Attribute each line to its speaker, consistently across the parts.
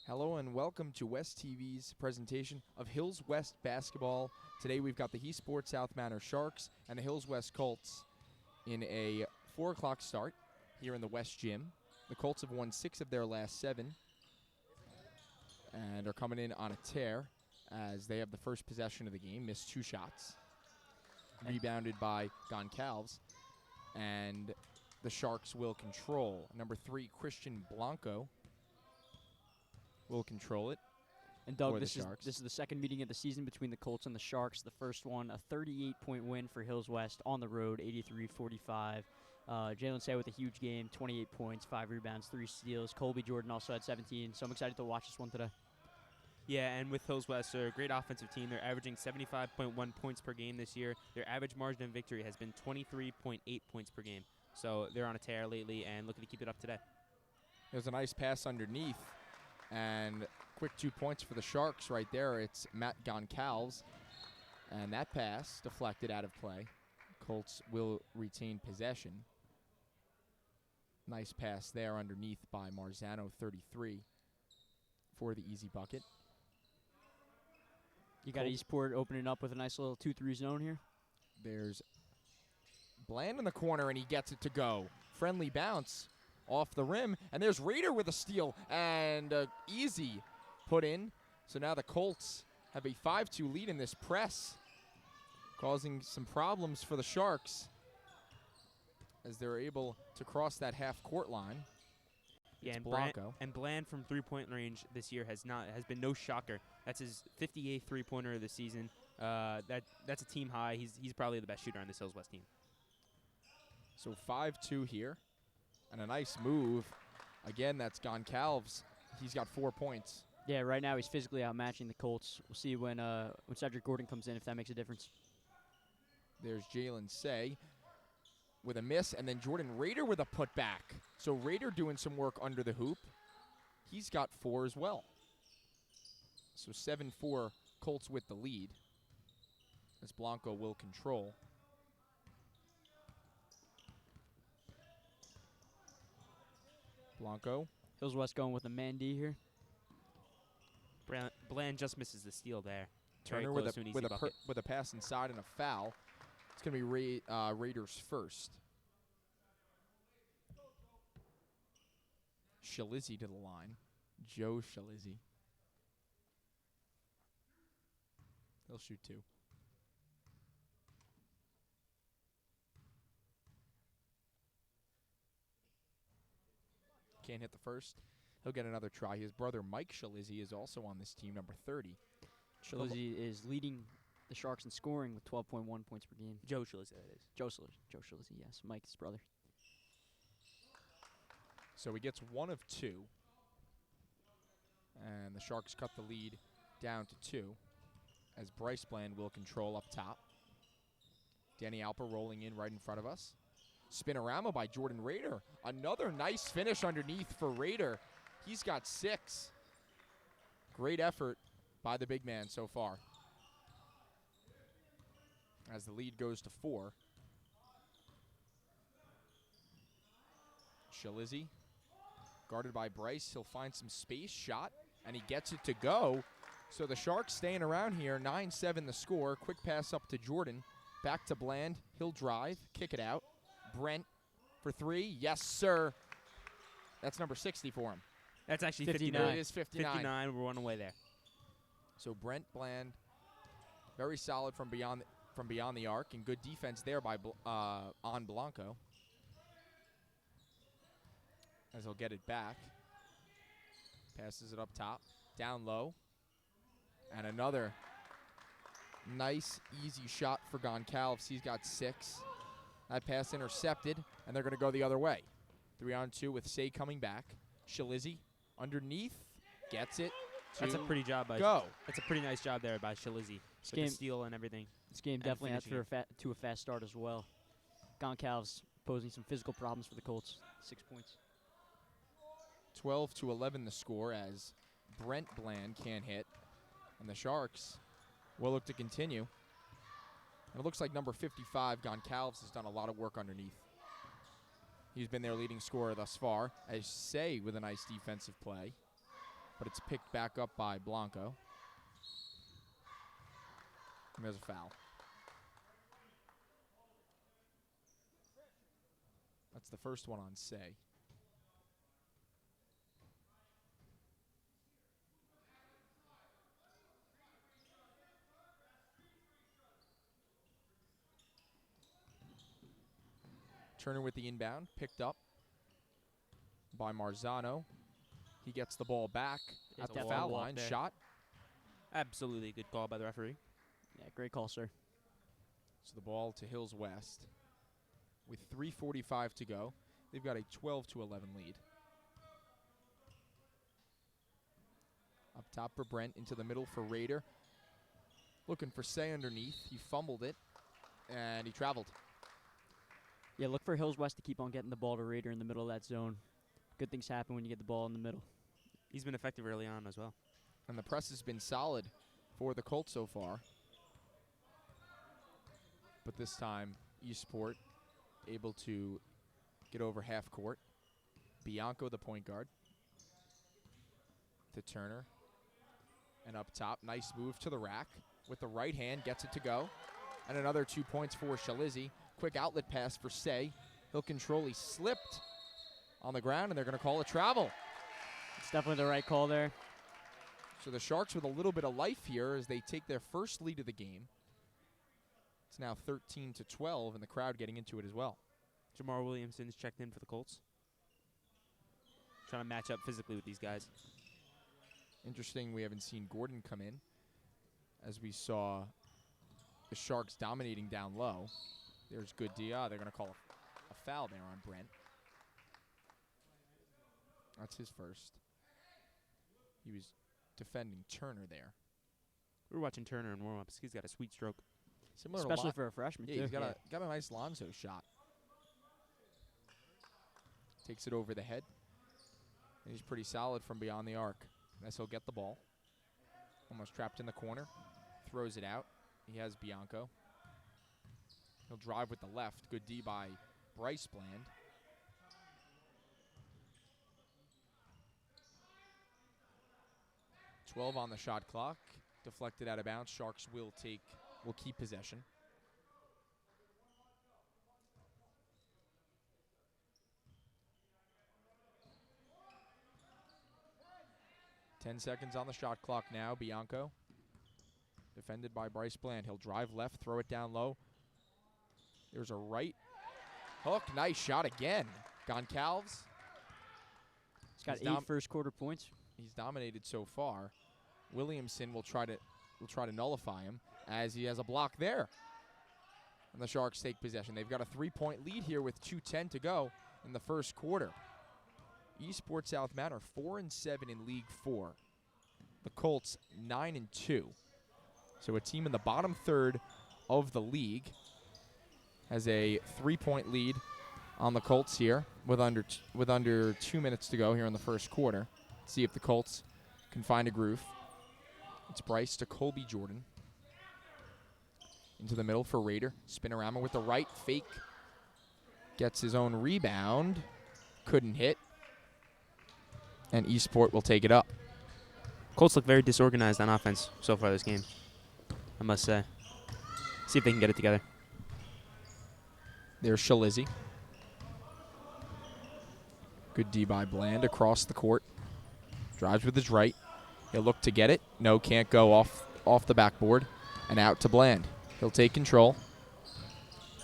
Speaker 1: Hello and welcome to West TV's presentation of Hills West basketball. Today we've got the Eastport South Manor Sharks and the Hills West Colts in a 4 o'clock start here in the West Gym. The Colts have won 6 of their last 7 and are coming in on a tear as they have the first possession of the game, missed 2 shots, rebounded by Goncalves, and the Sharks will control. Number 3, Christian Blanco, will control it.
Speaker 2: And Doug, this is the second meeting of the season between the Colts and the Sharks. The first one, a 38-point win for Hills West on the road, 83-45. Jalen Say with a huge game, 28 points, 5 rebounds, 3 steals. Colby Jordan also had 17, so I'm excited to watch this one today.
Speaker 3: Yeah, and with Hills West, they're a great offensive team. They're averaging 75.1 points per game this year. Their average margin of victory has been 23.8 points per game. So they're on a tear lately and looking to keep it up today.
Speaker 1: There's a nice pass underneath. And quick 2 points for the Sharks right there. It's Matt Goncalves. And that pass deflected out of play. Colts will retain possession. Nice pass there underneath by Marzano, 33, for the easy bucket.
Speaker 2: You got Eastport opening up with a nice little 2-3 zone here.
Speaker 1: There's Bland in the corner, and he gets it to go. Friendly bounce off the rim, and there's Rader with a steal and easy put in. So now the Colts have a 5-2 lead in this press, causing some problems for the Sharks as they're able to cross that half-court line.
Speaker 3: Yeah, and Bland from three-point range this year has been no shocker. That's his 58th three-pointer of the season. That's a team high. He's probably the best shooter on this Hills West team.
Speaker 1: So 5-2 here. And a nice move. Again, that's Goncalves. He's got 4 points.
Speaker 2: Yeah, right now he's physically outmatching the Colts. We'll see when Cedric Gordon comes in if that makes a difference.
Speaker 1: There's Jalen Say with a miss, and then Jordan Rader with a putback. So Rader doing some work under the hoop. He's got 4 as well. So 7-4 Colts with the lead as Blanco will control. Blanco.
Speaker 2: Hills West going with a man D here.
Speaker 3: Bland just misses the steal there.
Speaker 1: Turner with a pass inside and a foul. It's going to be Raiders first. Shalizzi to the line. Joe Shalizzi. He'll shoot 2. Can't hit the first. He'll get another try. His brother Mike Shalizzi is also on this team, number 30.
Speaker 2: Shalizzi is leading the Sharks in scoring with 12.1 points per game.
Speaker 3: Joe Shalizzi, that is.
Speaker 2: Joe Shalizzi, yes. Mike's brother.
Speaker 1: So he gets 1 of 2. And the Sharks cut the lead down to 2 as Bryce Bland will control up top. Danny Alper rolling in right in front of us. Spinorama by Jordan Rader. Another nice finish underneath for Rader. He's got 6. Great effort by the big man so far. As the lead goes to 4. Shalizzi, guarded by Bryce. He'll find some space, shot, and he gets it to go. So the Sharks staying around here, 9-7 the score. Quick pass up to Jordan. Back to Bland. He'll drive, kick it out. Brent for 3. Yes, sir. That's number 60 for him.
Speaker 3: That's actually 59.
Speaker 1: It is 59.
Speaker 3: 59. We're 1 away there.
Speaker 1: So Brent Bland, very solid from beyond the arc, and good defense there by on Blanco. As he'll get it back. Passes it up top, down low. And another nice, easy shot for Goncalves. He's got 6. That pass intercepted, and they're going to go the other way. 3-on-2 with Say coming back. Shalizzi underneath, gets it.
Speaker 3: That's a pretty job by
Speaker 1: go.
Speaker 3: That's a pretty nice job there by Shalizzi with the steal and everything.
Speaker 2: This game definitely had to a fast start as well. Goncalves posing some physical problems for the Colts. 6 points.
Speaker 1: 12-11 the score as Brent Bland can't hit, and the Sharks will look to continue. And it looks like number 55, Goncalves, has done a lot of work underneath. He's been their leading scorer thus far, as Say with a nice defensive play. but it's picked back up by Blanco. And there's a foul. That's the first one on Say. Turner with the inbound, picked up by Marzano. He gets the ball back at the foul line. Shot.
Speaker 3: Absolutely good call by the referee.
Speaker 2: Yeah, great call, sir.
Speaker 1: So the ball to Hills West. With 3:45 to go, they've got a 12-11 lead. Up top for Brent, into the middle for Raider. Looking for Say underneath. He fumbled it, and he traveled.
Speaker 2: Yeah, look for Hills West to keep on getting the ball to Raider in the middle of that zone. Good things happen when you get the ball in the middle.
Speaker 3: He's been effective early on as well.
Speaker 1: And the press has been solid for the Colts so far. But this time, Eastport able to get over half court. Bianco, the point guard. To Turner. And up top, nice move to the rack. With the right hand, gets it to go. And another 2 points for Shalizzi. Quick outlet pass for Say. He'll control. He slipped on the ground, and they're going to call a travel.
Speaker 2: It's definitely the right call there.
Speaker 1: So the Sharks with a little bit of life here as they take their first lead of the game. It's now 13-12, and the crowd getting into it as well.
Speaker 3: Jamar Williamson's checked in for the Colts. Trying to match up physically with these guys.
Speaker 1: Interesting, we haven't seen Gordon come in, as we saw the Sharks dominating down low. There's good D. They're going to call a foul there on Brent. That's his first. He was defending Turner there.
Speaker 3: We were watching Turner in warm-ups. He's got a sweet stroke.
Speaker 1: Similar
Speaker 2: especially
Speaker 1: to
Speaker 2: for a freshman,
Speaker 1: yeah,
Speaker 2: too.
Speaker 1: he's got a nice Lonzo shot. Takes it over the head. And he's pretty solid from beyond the arc. Unless he'll get the ball. Almost trapped in the corner. Throws it out. He has Bianco. He'll drive with the left. Good D by Bryce Bland. .12 on the shot clock. Deflected out of bounds. Sharks will keep possession. Ten seconds on the shot clock now. Bianco. Defended by Bryce Bland. He'll drive left, throw it down low. There's a right hook. Nice shot again. Goncalves.
Speaker 2: He's got 8 first quarter points.
Speaker 1: He's dominated so far. Williamson will try to nullify him as he has a block there. And the Sharks take possession. They've got a 3-point lead here with 2:10 to go in the first quarter. Eastport South Manor 4-7 in League 4. The Colts 9-2. So a team in the bottom third of the league has a 3-point lead on the Colts here with under 2 minutes to go here in the first quarter. See if the Colts can find a groove. It's Bryce to Colby Jordan. Into the middle for Raider. Spinorama with the right. Fake. Gets his own rebound. Couldn't hit. And Eastport will take it up.
Speaker 3: Colts look very disorganized on offense so far this game, I must say. See if they can get it together.
Speaker 1: There's Shalizzi. Good D by Bland across the court. Drives with his right. He'll look to get it. No, can't go off the backboard. And out to Bland. He'll take control.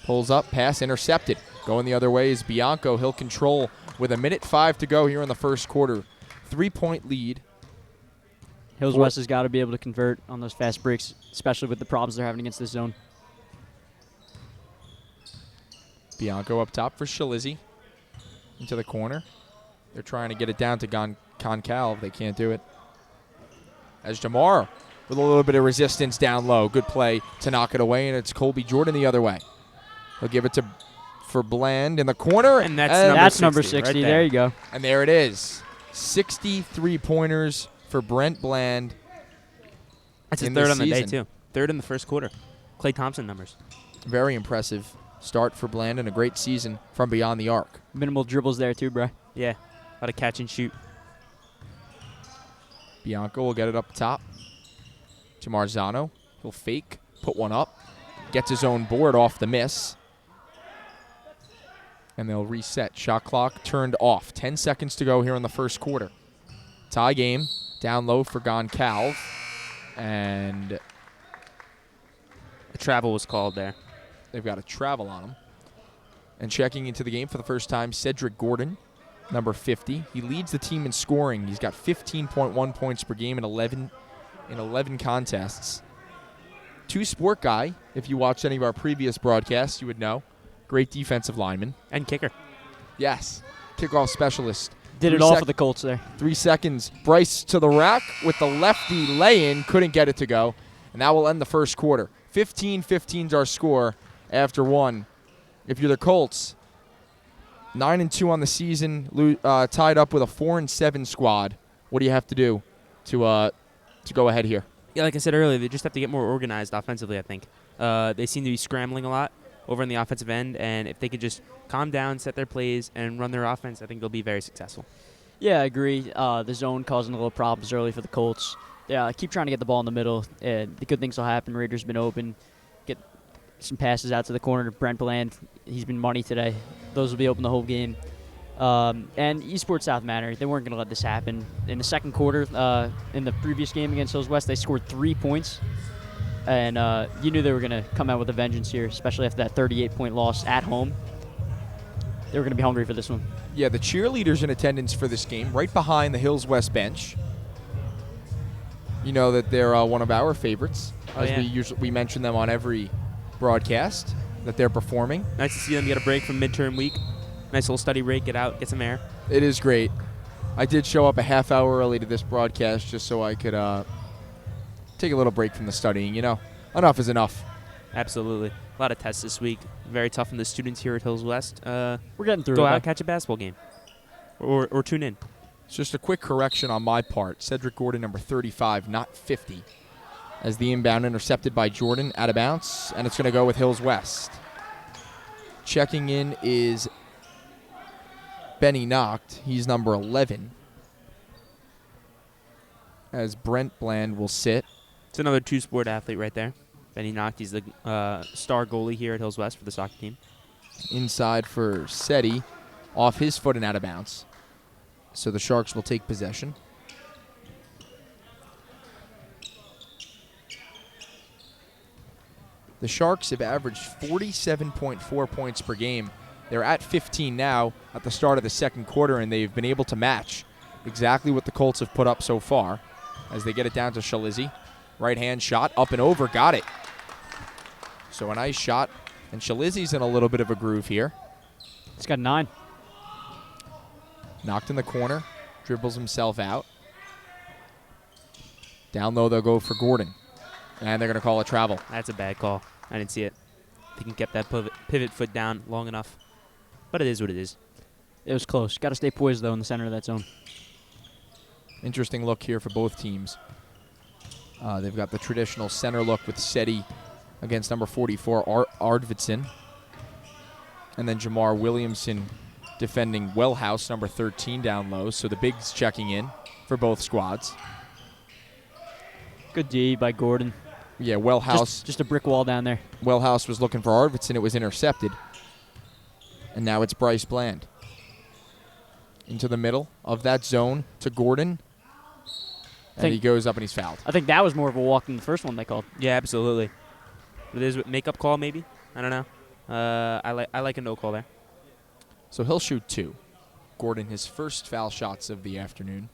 Speaker 1: Pulls up, pass intercepted. Going the other way is Bianco. He'll control with 1:05 to go here in the first quarter. 3-point lead.
Speaker 2: Hills West has got to be able to convert on those fast breaks, especially with the problems they're having against this zone.
Speaker 1: Bianco up top for Shalizzi. Into the corner. They're trying to get it down to Concalve. They can't do it. As Jamar with a little bit of resistance down low. Good play to knock it away, and it's Colby Jordan the other way. He'll give it for Bland in the corner.
Speaker 3: And that's
Speaker 2: number 60.
Speaker 3: Right
Speaker 2: there you go.
Speaker 1: And there it is. 63 pointers for Brent Bland.
Speaker 3: That's his third on the day, too. Third in the first quarter. Klay Thompson numbers.
Speaker 1: Very impressive start for Bland and a great season from beyond the arc.
Speaker 2: Minimal dribbles there, too, bro.
Speaker 3: Yeah. A lot of catch and shoot.
Speaker 1: Bianco will get it up top to Marzano. He'll fake, put one up, gets his own board off the miss. And they'll reset. Shot clock turned off. 10 seconds to go here in the first quarter. Tie game. Down low for Goncalves. And
Speaker 3: a travel was called there.
Speaker 1: They've got a travel on him. And checking into the game for the first time, Cedric Gordon, number 50. He leads the team in scoring. He's got 15.1 points per game in 11 contests. Two-sport guy. If you watched any of our previous broadcasts, you would know. Great defensive lineman.
Speaker 3: And kicker.
Speaker 1: Yes. Kickoff specialist.
Speaker 2: Did it all for the Colts there.
Speaker 1: 3 seconds. Bryce to the rack with the lefty lay-in. Couldn't get it to go. And that will end the first quarter. 15-15's our score after one. If you're the Colts, 9-2 on the season, tied up with a 4-7 squad. What do you have to do to go ahead here?
Speaker 3: Yeah, like I said earlier, they just have to get more organized offensively, I think. They seem to be scrambling a lot over on the offensive end, and if they could just calm down, set their plays, and run their offense, I think they'll be very successful.
Speaker 2: Yeah, I agree. The zone causing a little problems early for the Colts. Yeah, keep trying to get the ball in the middle, and the good things will happen. Raiders been open. Get some passes out to the corner to Brent Bland. He's been money today. Those will be open the whole game. And Eastport South Manor, they weren't going to let this happen. In the second quarter, in the previous game against Hills West, they scored 3 points. And you knew they were going to come out with a vengeance here, especially after that 38-point loss at home. They were going to be hungry for this one.
Speaker 1: Yeah, the cheerleaders in attendance for this game, right behind the Hills West bench. You know that they're one of our favorites. We mention them on every broadcast that they're performing.
Speaker 3: Nice to see them get a break from midterm week. Nice little study break, get out, get some air.
Speaker 1: It is great. I did show up a half hour early to this broadcast just so I could take a little break from the studying. You know, enough is enough.
Speaker 3: Absolutely. A lot of tests this week. Very tough on the students here at Hills West.
Speaker 2: We're getting through it.
Speaker 3: Go out, catch a basketball game. Or tune in.
Speaker 1: It's just a quick correction on my part. Cedric Gordon, number 35, not 50. As the inbound intercepted by Jordan, out of bounds, and it's going to go with Hills West. Checking in is Benny Nocht. He's number 11. As Brent Bland will sit.
Speaker 3: It's another two-sport athlete right there. Benny Nocht, he's the star goalie here at Hills West for the soccer team.
Speaker 1: Inside for Seti, off his foot and out of bounds. So the Sharks will take possession. The Sharks have averaged 47.4 points per game. They're at 15 now at the start of the second quarter, and they've been able to match exactly what the Colts have put up so far as they get it down to Shalizzi. Right-hand shot, up and over, got it. So a nice shot, and Shalizzi's in a little bit of a groove here.
Speaker 2: He's got 9.
Speaker 1: Knocked in the corner, dribbles himself out. Down low, they'll go for Gordon. And they're going to call a travel.
Speaker 3: That's a bad call. I didn't see it. They can get that pivot foot down long enough. But it is what it is.
Speaker 2: It was close. Got to stay poised, though, in the center of that zone.
Speaker 1: Interesting look here for both teams. They've got the traditional center look with Seti against number 44, Ardvidson. And then Jamar Williamson defending Wellhouse, number 13, down low. So the bigs checking in for both squads.
Speaker 2: Good D by Gordon.
Speaker 1: Yeah, Wellhouse.
Speaker 2: Just a brick wall down there.
Speaker 1: Wellhouse was looking for Ardvidson. It was intercepted. And now it's Bryce Bland. Into the middle of that zone to Gordon. And he goes up and he's fouled.
Speaker 2: I think that was more of a walk than the first one they called.
Speaker 3: Yeah, absolutely. It is a makeup call maybe. I don't know. I like a no call there.
Speaker 1: So he'll shoot 2. Gordon, his first foul shots of the afternoon.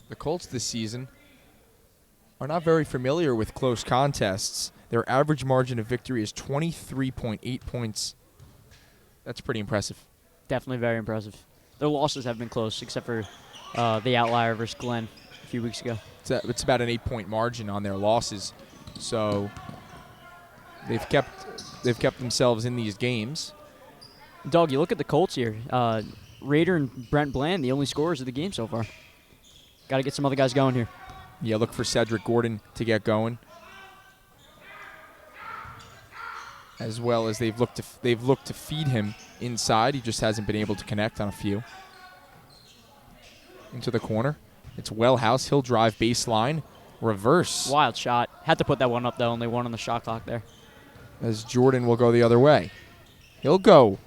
Speaker 1: The Colts this season are not very familiar with close contests. Their average margin of victory is 23.8 points. That's pretty impressive.
Speaker 2: Definitely very impressive. Their losses have been close, except for the outlier versus Glenn a few weeks ago.
Speaker 1: It's about an 8-point margin on their losses. So they've kept themselves in these games.
Speaker 2: Doug, you look at the Colts here. Raider and Brent Bland, the only scorers of the game so far. Got to get some other guys going here.
Speaker 1: Yeah, look for Cedric Gordon to get going. As well as they've looked to feed him inside. He just hasn't been able to connect on a few. Into the corner. It's Wellhouse. He'll drive baseline. Reverse.
Speaker 2: Wild shot. Had to put that one up, though. Only one on the shot clock there.
Speaker 1: As Jordan will go the other way. He'll go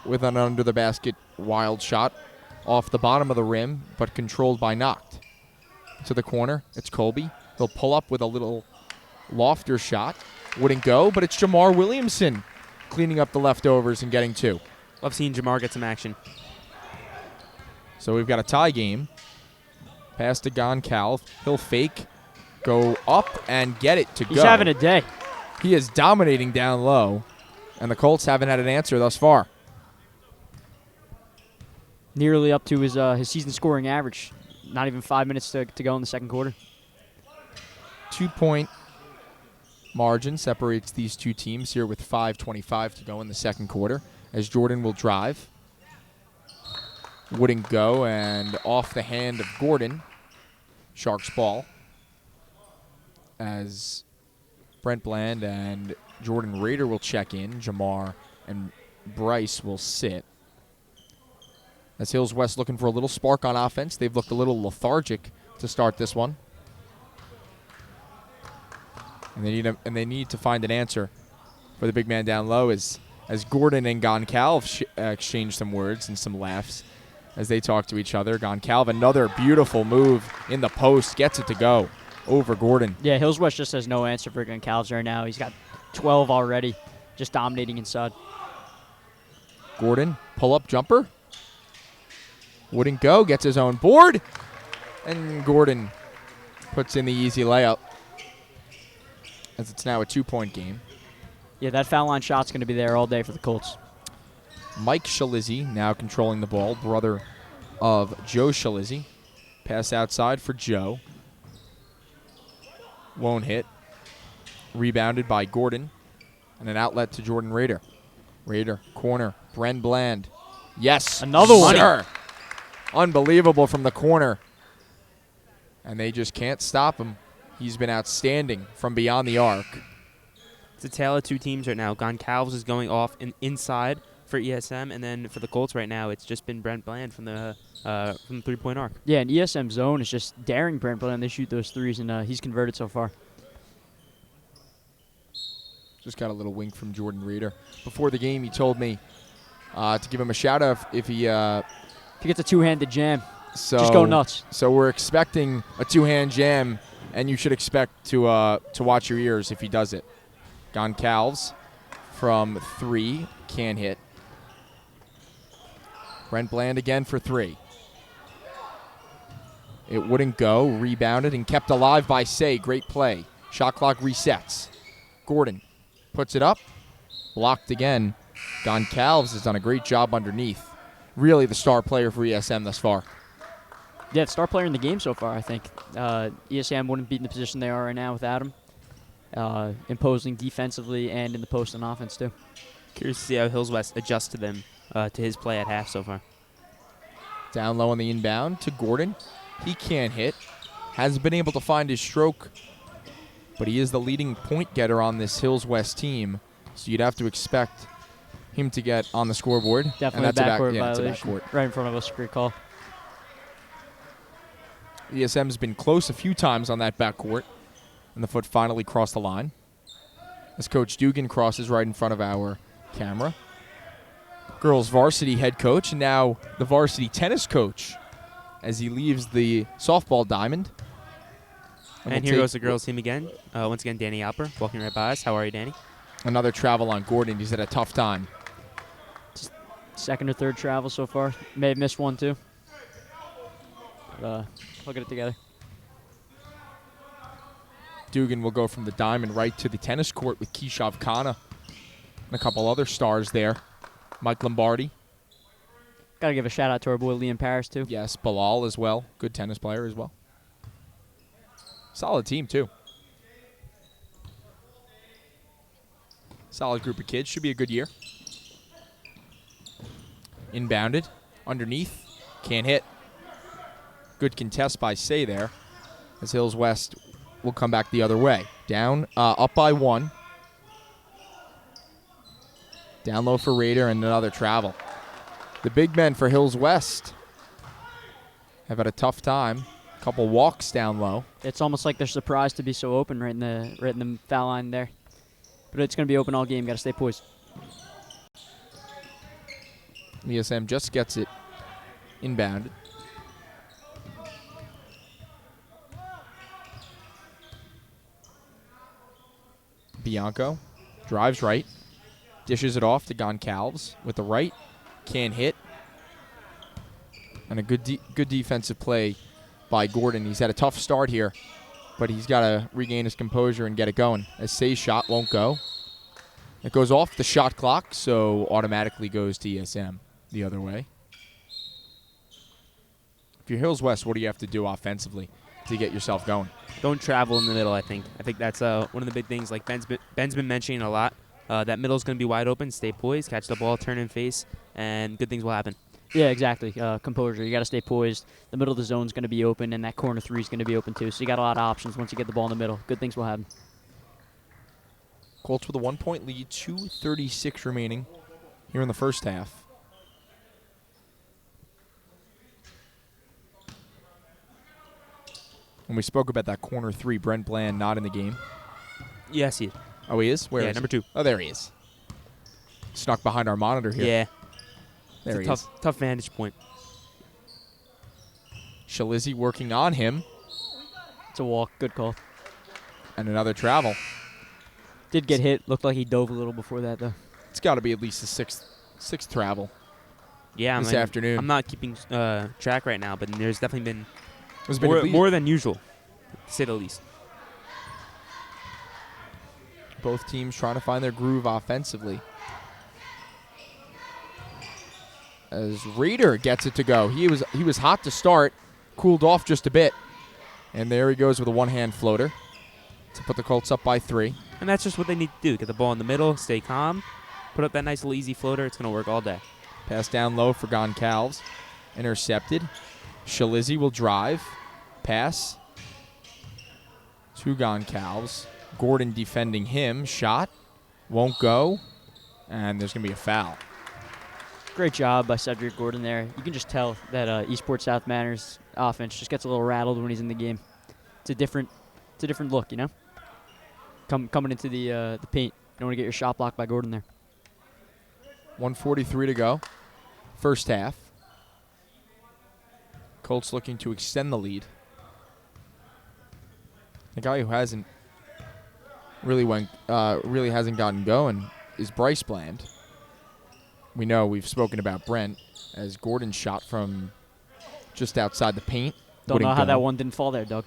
Speaker 1: with an under-the-basket wild shot off the bottom of the rim, but controlled by Noct. To the corner. It's Colby. He'll pull up with a little lofter shot. Wouldn't go, but it's Jamar Williamson cleaning up the leftovers and getting 2.
Speaker 3: Love seeing Jamar get some action.
Speaker 1: So we've got a tie game. Pass to Goncalves. He'll fake, go up, and get it to go.
Speaker 2: He's having a day.
Speaker 1: He is dominating down low, and the Colts haven't had an answer thus far.
Speaker 2: Nearly up to his season scoring average. Not even 5 minutes to go in the second quarter.
Speaker 1: 2-point margin separates these two teams here with 5:25 to go in the second quarter as Jordan will drive. Wouldn't go, and off the hand of Gordon. Sharks ball as Brent Bland and Jordan Rader will check in. Jamar and Bryce will sit. As Hills West looking for a little spark on offense. They've looked a little lethargic to start this one. And they need to find an answer for the big man down low as Gordon and Goncalves exchange some words and some laughs as they talk to each other. Goncalves, another beautiful move in the post, gets it to go over Gordon.
Speaker 2: Yeah, Hills West just has no answer for Goncalves right now. He's got 12 already, just dominating inside.
Speaker 1: Gordon, pull-up jumper. Wouldn't go, gets his own board. And Gordon puts in the easy layup as it's now a 2-point game.
Speaker 2: Yeah, that foul line shot's going to be there all day for the Colts.
Speaker 1: Mike Shalizzi now controlling the ball, brother of Joe Shalizzi. Pass outside for Joe. Won't hit. Rebounded by Gordon. And an outlet to Jordan Rader. Rader, corner, Bren Bland. Yes,
Speaker 2: another one.
Speaker 1: Sir. Unbelievable from the corner. And they just can't stop him. He's been outstanding from beyond the arc.
Speaker 3: It's a tale of two teams right now. Goncalves is going off inside for ESM, and then for the Colts right now, it's just been Brent Bland from the three-point arc.
Speaker 2: Yeah, and ESM zone is just daring Brent Bland. They shoot those threes, and he's converted so far.
Speaker 1: Just got a little wink from Jordan Rader. Before the game, he told me to give him a shout-out if he
Speaker 2: gets a two-handed jam.
Speaker 1: So,
Speaker 2: just go nuts.
Speaker 1: So we're expecting a two-hand jam, and you should expect to watch your ears if he does it. Goncalves from 3, can't hit. Brent Bland again for 3. It wouldn't go. Rebounded and kept alive by Say. Great play. Shot clock resets. Gordon puts it up. Blocked again. Goncalves has done a great job underneath. Really the star player for ESM thus far.
Speaker 2: Yeah, the star player in the game so far, I think. ESM wouldn't be in the position they are right now without him. Imposing defensively and in the post and offense, too.
Speaker 3: Curious to see how Hills West adjusts to them, to his play at half so far.
Speaker 1: Down low on the inbound to Gordon. He can't hit. Hasn't been able to find his stroke. But he is the leading point getter on this Hills West team. So you'd have to expect him to get on the scoreboard.
Speaker 2: Definitely
Speaker 1: and
Speaker 2: a backcourt violation.
Speaker 1: It's a backcourt.
Speaker 2: Right in front of us. Great call.
Speaker 1: ESM's been close a few times on that backcourt. And the foot finally crossed the line. As Coach Dugan crosses right in front of our camera. Girls varsity head coach and now the varsity tennis coach as he leaves the softball diamond.
Speaker 3: And here goes the girls team again. Once again, Danny Alper walking right by us. How are you, Danny?
Speaker 1: Another travel on Gordon. He's had a tough time.
Speaker 2: Second or third travel so far. May have missed one, too. But, we'll get it together.
Speaker 1: Dugan will go from the diamond right to the tennis court with Keishav Khanna and a couple other stars there. Mike Lombardi.
Speaker 2: Got to give a shout-out to our boy Liam Paris, too.
Speaker 1: Yes, Bilal as well. Good tennis player as well. Solid team, too. Solid group of kids. Should be a good year. Inbounded. Underneath. Can't hit. Good contest by Say there, as Hills West will come back the other way. Up by 1. Down low for Raider and another travel. The big men for Hills West have had a tough time. Couple walks down low.
Speaker 2: It's almost like they're surprised to be so open right in the foul line there. But it's going to be open all game. Got to stay poised.
Speaker 1: ESM just gets it inbounded. Bianco drives right. Dishes it off to Goncalves with the right. Can't hit. And a good defensive play by Gordon. He's had a tough start here, but he's got to regain his composure and get it going. As Say's shot won't go. It goes off the shot clock, so automatically goes to ESM the other way. If you're Hills West, what do you have to do offensively to get yourself going?
Speaker 3: Don't travel in the middle, I think. I think that's one of the big things, like Ben's been mentioning a lot. That middle's going to be wide open. Stay poised, catch the ball, turn and face, and good things will happen.
Speaker 2: Yeah, exactly. Composure. You got to stay poised. The middle of the zone's going to be open, and that corner 3 is going to be open too. So you got a lot of options once you get the ball in the middle. Good things will happen.
Speaker 1: Colts with a 1-point lead, 2:36 remaining here in the first half. When we spoke about that corner 3, Brent Bland not in the game.
Speaker 3: Yes, he is.
Speaker 1: Oh, he is? Where
Speaker 3: yeah,
Speaker 1: is
Speaker 3: number
Speaker 1: he?
Speaker 3: 2.
Speaker 1: Oh, there he is. Snuck behind our monitor here.
Speaker 3: Yeah.
Speaker 1: There he
Speaker 3: it's
Speaker 1: is.
Speaker 3: Tough vantage point.
Speaker 1: Shalizzi working on him.
Speaker 2: It's a walk. Good call.
Speaker 1: And another travel.
Speaker 2: Did get hit. Looked like he dove a little before that, though.
Speaker 1: It's got to be at least the sixth travel
Speaker 3: Yeah,
Speaker 1: this afternoon.
Speaker 3: I'm not keeping track right now, but there's definitely been
Speaker 1: more
Speaker 3: than usual, to say the least.
Speaker 1: Both teams trying to find their groove offensively. As Raider gets it to go. He was hot to start, cooled off just a bit. And there he goes with a one-hand floater to put the Colts up by 3.
Speaker 3: And that's just what they need to do. Get the ball in the middle, stay calm, put up that nice little easy floater. It's going to work all day.
Speaker 1: Pass down low for Goncalves. Intercepted. Shalizzi will drive. Pass to Goncalves. Gordon defending him. Shot. Won't go. And there's going to be a foul.
Speaker 2: Great job by Cedric Gordon there. You can just tell that Eastport South Manor's offense just gets a little rattled when he's in the game. It's a different look, you know? Coming into the paint. You don't want to get your shot blocked by Gordon there.
Speaker 1: 1:43 to go. First half. Colts looking to extend the lead. The guy who hasn't really hasn't gotten going is Bryce Bland. We know we've spoken about Brent as Gordon shot from just outside the paint.
Speaker 2: Don't know how that one didn't fall there, Doug.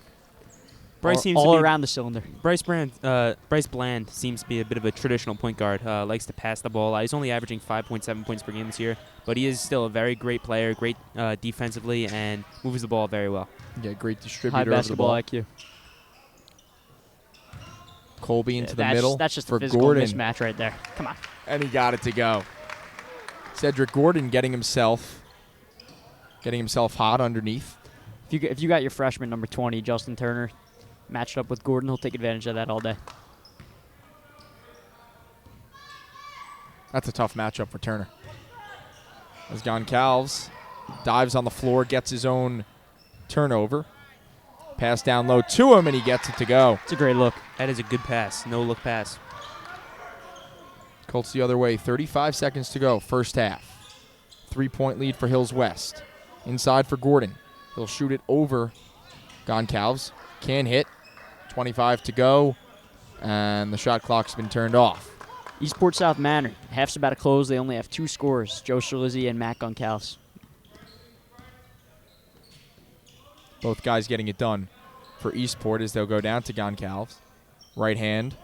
Speaker 3: Bryce seems
Speaker 2: all
Speaker 3: to be
Speaker 2: around the cylinder.
Speaker 3: Bryce Bland seems to be a bit of a traditional point guard. Likes to pass the ball. He's only averaging 5.7 points per game this year, but he is still a very great player, great defensively, and moves the ball very well.
Speaker 1: Yeah, great distributor
Speaker 2: High
Speaker 1: of the
Speaker 2: basketball
Speaker 1: ball.
Speaker 2: IQ.
Speaker 1: Colby into the middle
Speaker 2: That's just
Speaker 1: for
Speaker 2: a physical
Speaker 1: Gordon.
Speaker 2: mismatch right there. Come on.
Speaker 1: And he got it to go. Cedric Gordon getting himself hot underneath.
Speaker 2: If you got your freshman number 20, Justin Turner, matched up with Gordon, he'll take advantage of that all day.
Speaker 1: That's a tough matchup for Turner. As Goncalves dives on the floor, gets his own turnover. Pass down low to him, and he gets it to go.
Speaker 2: It's a great look.
Speaker 3: That is a good pass. No-look pass.
Speaker 1: Colts the other way. 35 seconds to go. First half. 3-point lead for Hills West. Inside for Gordon. He'll shoot it over Goncalves. Can hit. 25 to go. And the shot clock's been turned off.
Speaker 2: Eastport South Manor. Half's about to close. They only have 2 scorers, Joe Shalizzi and Matt Goncalves.
Speaker 1: Both guys getting it done for Eastport as they'll go down to Goncalves. Right hand.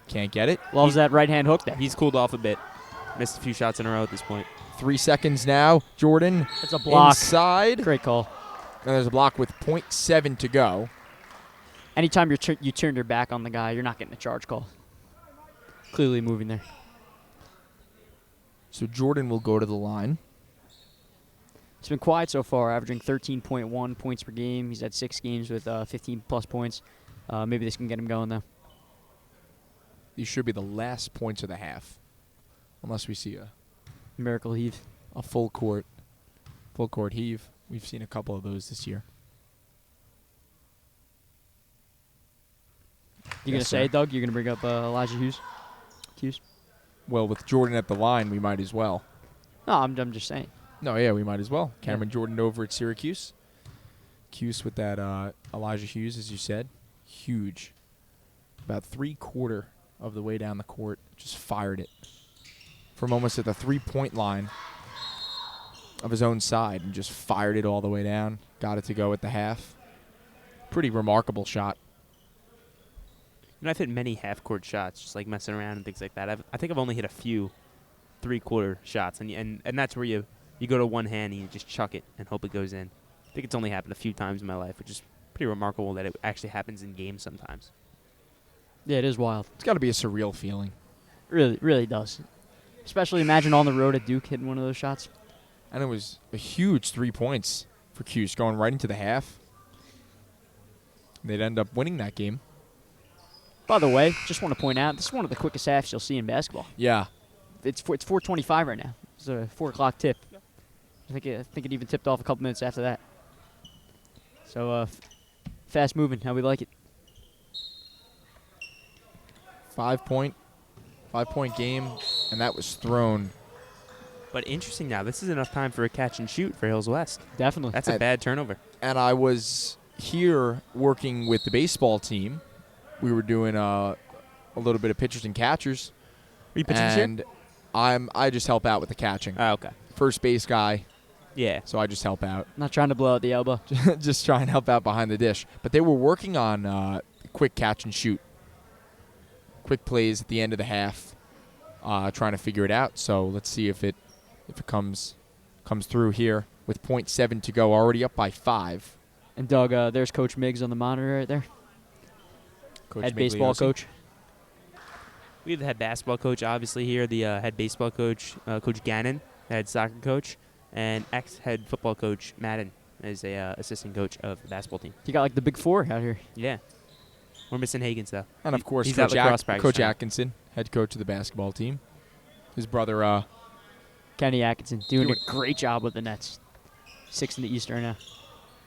Speaker 1: Can't get it.
Speaker 2: Loves that right hand hook there.
Speaker 3: He's cooled off a bit. Missed a few shots in a row at this point.
Speaker 1: 3 seconds now. Jordan.
Speaker 2: It's a block.
Speaker 1: Inside.
Speaker 2: Great call.
Speaker 1: And there's a block with 0.7 to go.
Speaker 2: Anytime you turn your back on the guy, you're not getting a charge call. Clearly moving there.
Speaker 1: So Jordan will go to the line.
Speaker 2: He's been quiet so far, averaging 13.1 points per game. He's had 6 games with 15-plus points. Maybe this can get him going, though.
Speaker 1: These should be the last points of the half, unless we see a
Speaker 2: Miracle heave.
Speaker 1: A full court heave. We've seen a couple of those this year.
Speaker 2: You gonna say, Doug? You're gonna bring up Elijah Hughes?
Speaker 1: Well, with Jordan at the line, we might as well.
Speaker 2: No, I'm just saying.
Speaker 1: No, yeah, we might as well. Cameron Jordan over at Syracuse. Cuse with that Elijah Hughes, as you said. Huge. About 3/4 of the way down the court. Just fired it. From almost at the 3-point line of his own side and just fired it all the way down. Got it to go at the half. Pretty remarkable shot.
Speaker 3: And I've hit many half-court shots, just like messing around and things like that. I think I've only hit a few 3/4 shots, and that's where you go to one hand and you just chuck it and hope it goes in. I think it's only happened a few times in my life, which is pretty remarkable that it actually happens in games sometimes.
Speaker 2: Yeah, it is wild.
Speaker 1: It's got to be a surreal feeling.
Speaker 2: Really, really does. Especially imagine on the road at Duke hitting one of those shots.
Speaker 1: And it was a huge 3 points for Cuse, going right into the half. They'd end up winning that game.
Speaker 2: By the way, just want to point out, this is one of the quickest halves you'll see in basketball.
Speaker 1: Yeah.
Speaker 2: It's 4:25 right now. It's a 4 o'clock tip. I think it even tipped off a couple minutes after that. So fast moving, how we like it.
Speaker 1: 5-point game, and that was thrown.
Speaker 3: But interesting now, this is enough time for a catch and shoot for Hills West.
Speaker 2: Definitely.
Speaker 3: That's a bad turnover.
Speaker 1: And I was here working with the baseball team. We were doing a little bit of pitchers and catchers.
Speaker 3: Are you pitching
Speaker 1: and
Speaker 3: shit?
Speaker 1: I just help out with the catching.
Speaker 3: Oh, okay.
Speaker 1: First base guy.
Speaker 3: Yeah.
Speaker 1: So I just help out.
Speaker 2: Not trying to blow out the elbow.
Speaker 1: Just try and help out behind the dish. But they were working on quick catch and shoot. Quick plays at the end of the half, trying to figure it out. So let's see if it comes through here with 0.7 to go, already up by 5.
Speaker 2: And Doug, there's Coach Miggs on the monitor right there. Head baseball coach.
Speaker 3: We have the head basketball coach, obviously, here. The head baseball coach, Coach Gannon, head soccer coach, and ex-head football coach Madden is a assistant coach of the basketball team.
Speaker 2: You got like the big 4 out here.
Speaker 3: Yeah. We're missing Higgins, though.
Speaker 1: And, of course,
Speaker 3: he's
Speaker 1: Coach Atkinson, head coach of the basketball team. His brother,
Speaker 2: Kenny Atkinson, doing a great job with the Nets. 6th in the East right now.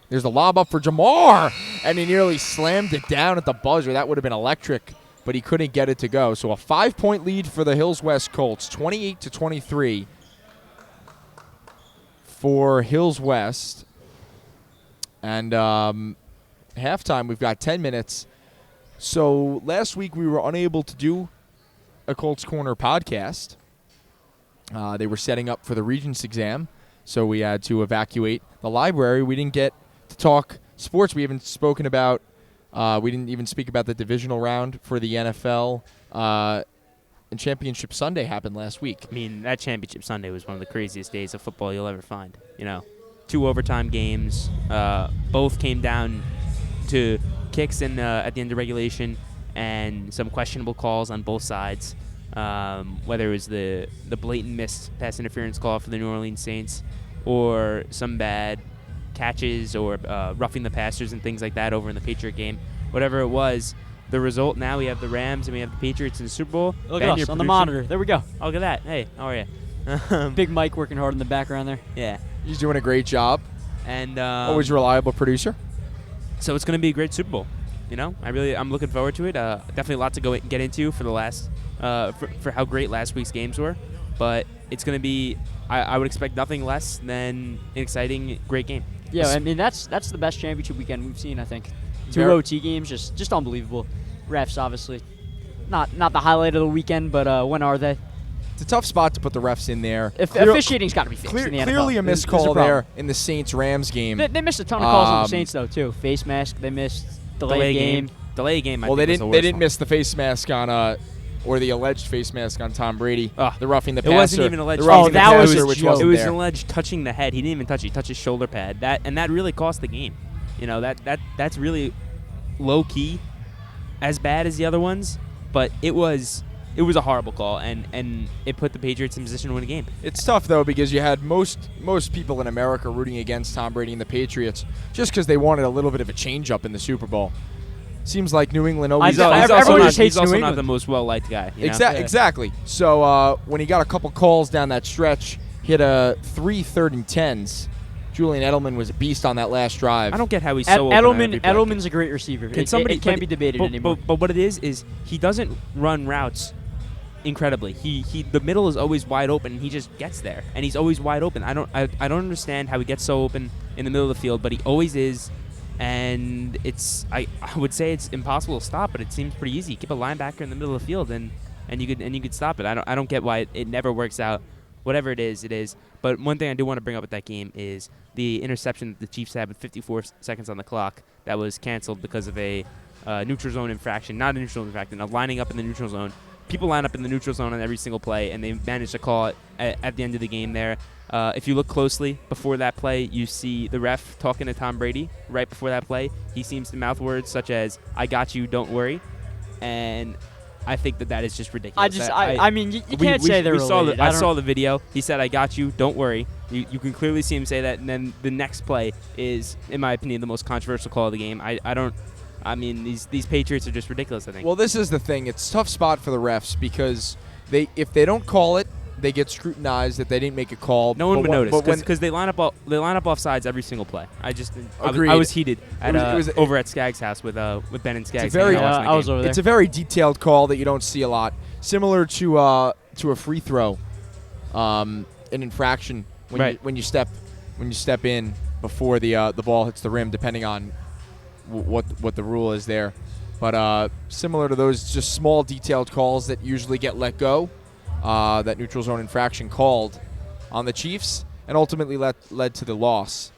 Speaker 1: There's the lob up for Jamar, and he nearly slammed it down at the buzzer. That would have been electric, but he couldn't get it to go. So a 5-point lead for the Hills West Colts, 28-23 for Hills West. And halftime, we've got 10 minutes. So last week we were unable to do a Colts Corner podcast. They were setting up for the Regents exam, so we had to evacuate the library. We didn't get to talk sports. We haven't spoken about we didn't even speak about the divisional round for the NFL. And Championship Sunday happened last week.
Speaker 3: I mean, that Championship Sunday was one of the craziest days of football you'll ever find. 2 overtime games. Both came down to kicks at the end of regulation and some questionable calls on both sides. Whether it was the blatant missed pass interference call for the New Orleans Saints or some bad catches or roughing the passers and things like that over in the Patriot game. Whatever it was, the result now we have the Rams and we have the Patriots in the Super Bowl.
Speaker 2: Look at us on the monitor. There we go.
Speaker 3: Oh, look at that. Hey, how are you?
Speaker 2: Big Mike working hard in the background there.
Speaker 3: Yeah.
Speaker 1: He's doing a great job.
Speaker 3: And
Speaker 1: always reliable producer.
Speaker 3: So it's going to be a great Super Bowl. I'm looking forward to it. Definitely a lot to get into for the last for how great last week's games were, but it's going to be. I would expect nothing less than an exciting, great game.
Speaker 2: Yeah, I mean that's the best championship weekend we've seen. I think 2 OT games, just unbelievable. Refs obviously not the highlight of the weekend, but when are they?
Speaker 1: It's a tough spot to put the refs in there.
Speaker 2: Officiating's got to be fixed in the NFL.
Speaker 1: Clearly a missed call there in the Saints-Rams game.
Speaker 2: They missed a ton of calls on the Saints though too. Face mask, they missed. Delay game.
Speaker 3: Delay game.
Speaker 1: Well, they didn't miss the face mask on or the alleged face mask on Tom Brady. The roughing the passer.
Speaker 3: It wasn't even alleged.
Speaker 2: That was
Speaker 3: it was an alleged touching the head. He didn't even touch it. He touched his shoulder pad. That really cost the game. That's really low key, as bad as the other ones. But it was it was a horrible call, and it put the Patriots in position to win a game.
Speaker 1: It's tough, though, because you had most people in America rooting against Tom Brady and the Patriots just because they wanted a little bit of a change-up in the Super Bowl. Seems like New England always...
Speaker 3: He's also not the most well-liked guy. You know?
Speaker 1: Exactly. So when he got a couple calls down that stretch, hit 3 3rd and 10s. Julian Edelman was a beast on that last drive.
Speaker 3: I don't get how he's so open.
Speaker 2: Edelman's a great receiver. It can't be debated anymore.
Speaker 3: But what it is he doesn't run routes incredibly. The middle is always wide open, and he just gets there, and he's always wide open. I don't understand how he gets so open in the middle of the field, but he always is. And I would say it's impossible to stop, but it seems pretty easy. Keep a linebacker in the middle of the field, and you could stop it. I don't get why it never works out. Whatever it is, it is. But one thing I do want to bring up with that game is the interception that the Chiefs had with 54 seconds on the clock that was canceled because of a neutral zone infraction. Not a neutral zone infraction, lining up in the neutral zone. People line up in the neutral zone on every single play, and they managed to call it at the end of the game there. If you look closely before that play, you see the ref talking to Tom Brady right before that play. He seems to mouth words such as, "I got you, don't worry." And I think that is just ridiculous.
Speaker 2: I mean, you can't say they're related.
Speaker 3: I saw the video. He said, "I got you, don't worry." You can clearly see him say that, and then the next play is, in my opinion, the most controversial call of the game. I mean, these Patriots are just ridiculous, I think.
Speaker 1: Well, this is the thing. It's a tough spot for the refs because if they don't call it, they get scrutinized that they didn't make a call.
Speaker 3: No one would notice because they line up off sides every single play. I was heated over at Skaggs' house with Ben and Skaggs.
Speaker 2: I was over there.
Speaker 1: It's a very detailed call that you don't see a lot, similar to a free throw, an infraction when you step in before the ball hits the rim, depending on what the rule is there. But similar to those, just small detailed calls that usually get let go. That neutral zone infraction called on the Chiefs and ultimately led to the loss.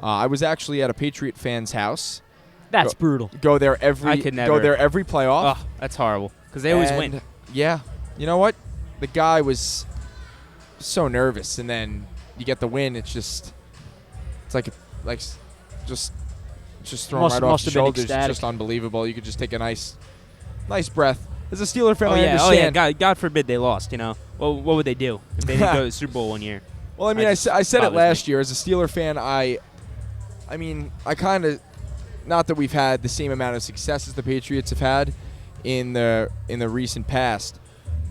Speaker 1: I was actually at a Patriot fan's house.
Speaker 2: That's brutal.
Speaker 1: Go there every playoff.
Speaker 3: Oh, that's horrible because they always win.
Speaker 1: Yeah, you know what? The guy was so nervous, and then you get the win. It's just thrown right off the shoulders. It's just unbelievable. You could just take a nice breath. As a Steeler fan, I understand.
Speaker 3: God forbid they lost, you know. Well, what would they do if they didn't go to the Super Bowl one year?
Speaker 1: Well, I mean, I said it last year. As a Steeler fan, I kind of, not that we've had the same amount of success as the Patriots have had in the recent past,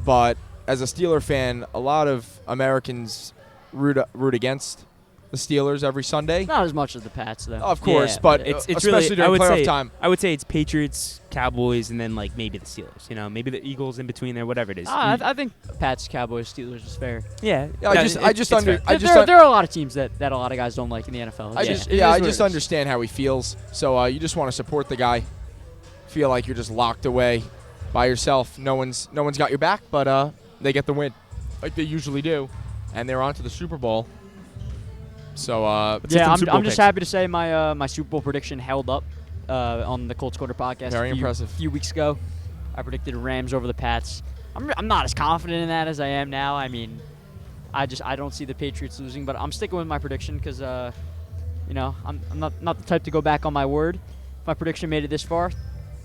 Speaker 1: but as a Steeler fan, a lot of Americans root against the Steelers every Sunday.
Speaker 2: Not as much as the Pats, though.
Speaker 1: Of course, but it's especially during playoff time.
Speaker 3: I would say it's Patriots, Cowboys, and then like maybe the Steelers. You know, maybe the Eagles in between there, whatever it is.
Speaker 2: I think Pats, Cowboys, Steelers is fair.
Speaker 3: Yeah.
Speaker 2: There are a lot of teams that a lot of guys don't like in the NFL.
Speaker 1: I just understand how he feels. So you just want to support the guy. Feel like you're just locked away by yourself. No one's got your back, but they get the win, like they usually do, and they're on to the Super Bowl. So
Speaker 2: I'm just happy to say my Super Bowl prediction held up on the Colts Quarter podcast.
Speaker 1: Very impressive.
Speaker 2: A few weeks ago, I predicted Rams over the Pats. I'm not as confident in that as I am now. I mean, I don't see the Patriots losing, but I'm sticking with my prediction because I'm not the type to go back on my word. If my prediction made it this far,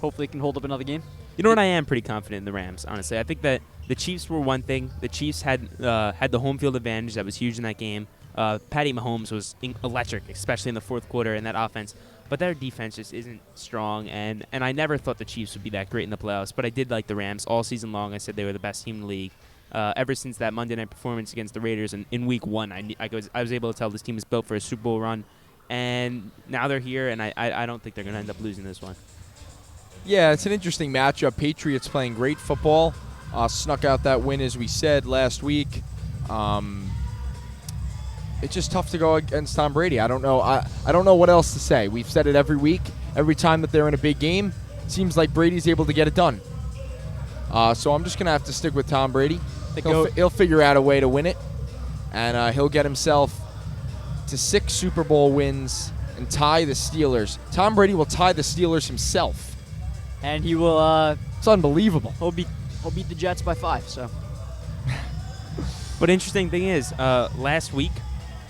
Speaker 2: hopefully it can hold up another game.
Speaker 3: You know what? I am pretty confident in the Rams, honestly. I think that the Chiefs were one thing. The Chiefs had the home field advantage that was huge in that game. Patty Mahomes was electric, especially in the fourth quarter in that offense. But their defense just isn't strong, and I never thought the Chiefs would be that great in the playoffs. But I did like the Rams all season long. I said they were the best team in the league. Ever since that Monday night performance against the Raiders in Week 1, I was able to tell this team is built for a Super Bowl run. And now they're here, and I don't think they're going to end up losing this one.
Speaker 1: Yeah, it's an interesting matchup. Patriots playing great football. Snuck out that win, as we said, last week. It's just tough to go against Tom Brady. I don't know. I don't know what else to say. We've said it every week. Every time that they're in a big game, it seems like Brady's able to get it done. So I'm just going to have to stick with Tom Brady. He'll figure out a way to win it, and he'll get himself to 6 Super Bowl wins and tie the Steelers. Tom Brady will tie the Steelers himself.
Speaker 2: And he will...
Speaker 1: it's unbelievable.
Speaker 2: He'll beat the Jets by 5, so...
Speaker 3: But interesting thing is, last week,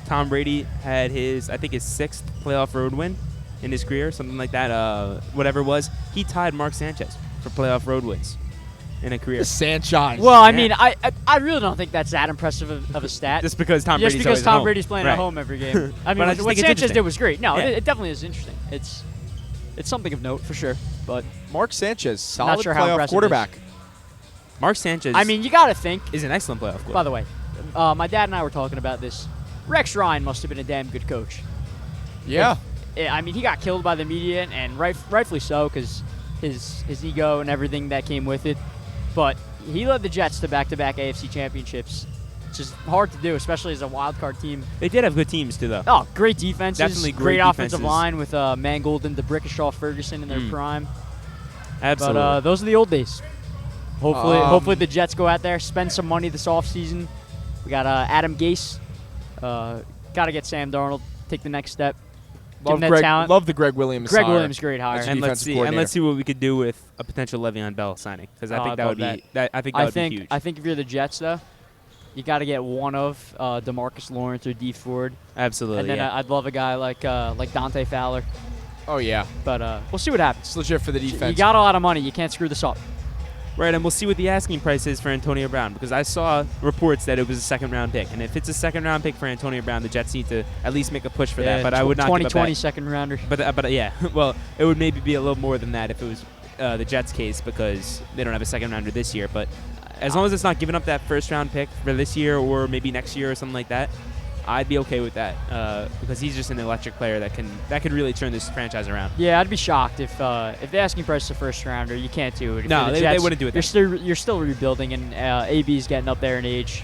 Speaker 3: Tom Brady had his 6th playoff road win in his career, something like that, whatever it was. He tied Mark Sanchez for playoff road wins. in a career.
Speaker 1: Sanchez.
Speaker 2: Well, I mean, I really don't think that's that impressive of a stat.
Speaker 3: Just because Tom Brady's always at
Speaker 2: Tom
Speaker 3: home.
Speaker 2: Brady's playing
Speaker 3: Right.
Speaker 2: at home every game. I mean,
Speaker 3: But I just
Speaker 2: what
Speaker 3: think it's
Speaker 2: Sanchez
Speaker 3: interesting.
Speaker 2: did was great. No,
Speaker 3: Yeah.
Speaker 2: it definitely is interesting. It's something of note for sure. But
Speaker 1: Mark Sanchez, solid
Speaker 2: sure how
Speaker 1: playoff
Speaker 2: impressive it
Speaker 1: quarterback.
Speaker 3: Mark Sanchez
Speaker 2: I mean, you got to think.
Speaker 3: is an excellent playoff
Speaker 2: By
Speaker 3: quarterback.
Speaker 2: the way, my dad and I were talking about this. Rex Ryan must have been a damn good coach.
Speaker 1: Yeah.
Speaker 2: I mean, he got killed by the media, and rightfully so, because his ego and everything that came with it. But he led the Jets to back-to-back AFC championships. It's just hard to do, especially as a wild card team.
Speaker 3: They did have good teams too, though.
Speaker 2: Oh, great defenses.
Speaker 3: Definitely great
Speaker 2: offensive
Speaker 3: defenses.
Speaker 2: line with Mangold and DeBrickashaw Ferguson in their prime.
Speaker 3: Absolutely.
Speaker 2: But those are the old days. Hopefully the Jets go out there, spend some money this offseason. We got Adam Gase. Got to get Sam Darnold, take the next step. Give him that talent.
Speaker 1: Love the Greg Williams
Speaker 2: Greg
Speaker 1: hire.
Speaker 2: Williams, great hire.
Speaker 3: and let's
Speaker 1: defensive
Speaker 3: see
Speaker 1: coordinator.
Speaker 3: what we could do with a potential Le'Veon Bell signing, because I
Speaker 2: Oh,
Speaker 3: think
Speaker 2: I'd
Speaker 3: that
Speaker 2: love
Speaker 3: would be
Speaker 2: that.
Speaker 3: I think that would be huge.
Speaker 2: I think if you're the Jets, though, you got to get one of DeMarcus Lawrence or D Ford,
Speaker 3: Absolutely.
Speaker 2: and then
Speaker 3: yeah.
Speaker 2: I'd love a guy like Dante Fowler.
Speaker 1: Oh, yeah.
Speaker 2: But we'll see what happens.
Speaker 1: It's legit for the defense.
Speaker 2: You got a lot of money. You can't screw this up.
Speaker 3: Right, and we'll see what the asking price is for Antonio Brown, because I saw reports that it was a second-round pick, and if it's a second-round pick for Antonio Brown, the Jets need to at least make a push for that. But I would not give up
Speaker 2: 2020
Speaker 3: that.
Speaker 2: second rounder.
Speaker 3: But yeah, well, it would maybe be a little more than that if it was the Jets' case, because they don't have a second-rounder this year. But as long as it's not giving up that first-round pick for this year or maybe next year or something like that, I'd be okay with that, because he's just an electric player that could really turn this franchise around.
Speaker 2: Yeah, I'd be shocked if the asking price is a first rounder. You can't do it. If
Speaker 3: No,
Speaker 2: you're the
Speaker 3: they
Speaker 2: Jets,
Speaker 3: wouldn't do it
Speaker 2: You're still rebuilding, and AB's getting up there in age,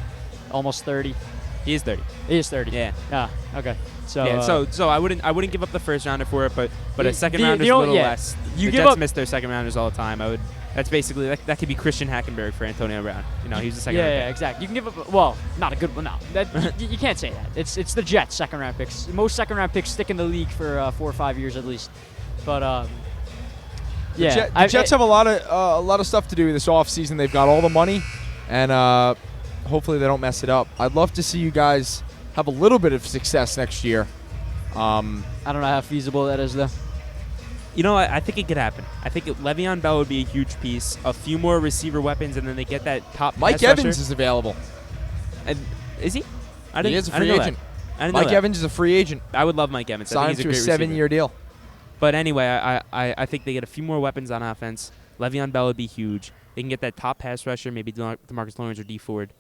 Speaker 2: almost 30.
Speaker 3: He is 30.
Speaker 2: He is 30.
Speaker 3: Yeah.
Speaker 2: Ah, okay. So
Speaker 3: Yeah, so I wouldn't give up the first rounder for it, but
Speaker 2: The-
Speaker 3: a second
Speaker 2: the-
Speaker 3: rounder's
Speaker 2: the
Speaker 3: a
Speaker 2: only-
Speaker 3: little
Speaker 2: yeah.
Speaker 3: less.
Speaker 2: You
Speaker 3: The
Speaker 2: give
Speaker 3: Jets
Speaker 2: up-
Speaker 3: miss their second rounders all the time. That's basically that could be Christian Hackenberg for Antonio Brown. He was the second
Speaker 2: yeah,
Speaker 3: round
Speaker 2: yeah, exactly. You can give up. Well, not a good one. No, you can't say that. It's the Jets' second round picks. Most second round picks stick in the league for 4 or 5 years at least. But yeah,
Speaker 1: The Jets have a lot of stuff to do this offseason. They've got all the money, and hopefully they don't mess it up. I'd love to see you guys have a little bit of success next year.
Speaker 2: I don't know how feasible that is though.
Speaker 3: I think it could happen. I think Le'Veon Bell would be a huge piece. A few more receiver weapons, and then they get that top
Speaker 1: Mike
Speaker 3: pass
Speaker 1: Evans
Speaker 3: rusher.
Speaker 1: is available.
Speaker 3: And is he?
Speaker 1: He is a
Speaker 3: I didn't
Speaker 1: free
Speaker 3: know
Speaker 1: agent.
Speaker 3: That. I didn't know
Speaker 1: Mike
Speaker 3: that.
Speaker 1: Evans is a free agent.
Speaker 3: I would love Mike Evans. I
Speaker 1: Signed
Speaker 3: think he's
Speaker 1: to
Speaker 3: a
Speaker 1: a
Speaker 3: great
Speaker 1: 7-year deal.
Speaker 3: But anyway, I think they get a few more weapons on offense. Le'Veon Bell would be huge. They can get that top pass rusher, maybe DeMarcus Lawrence or D Ford.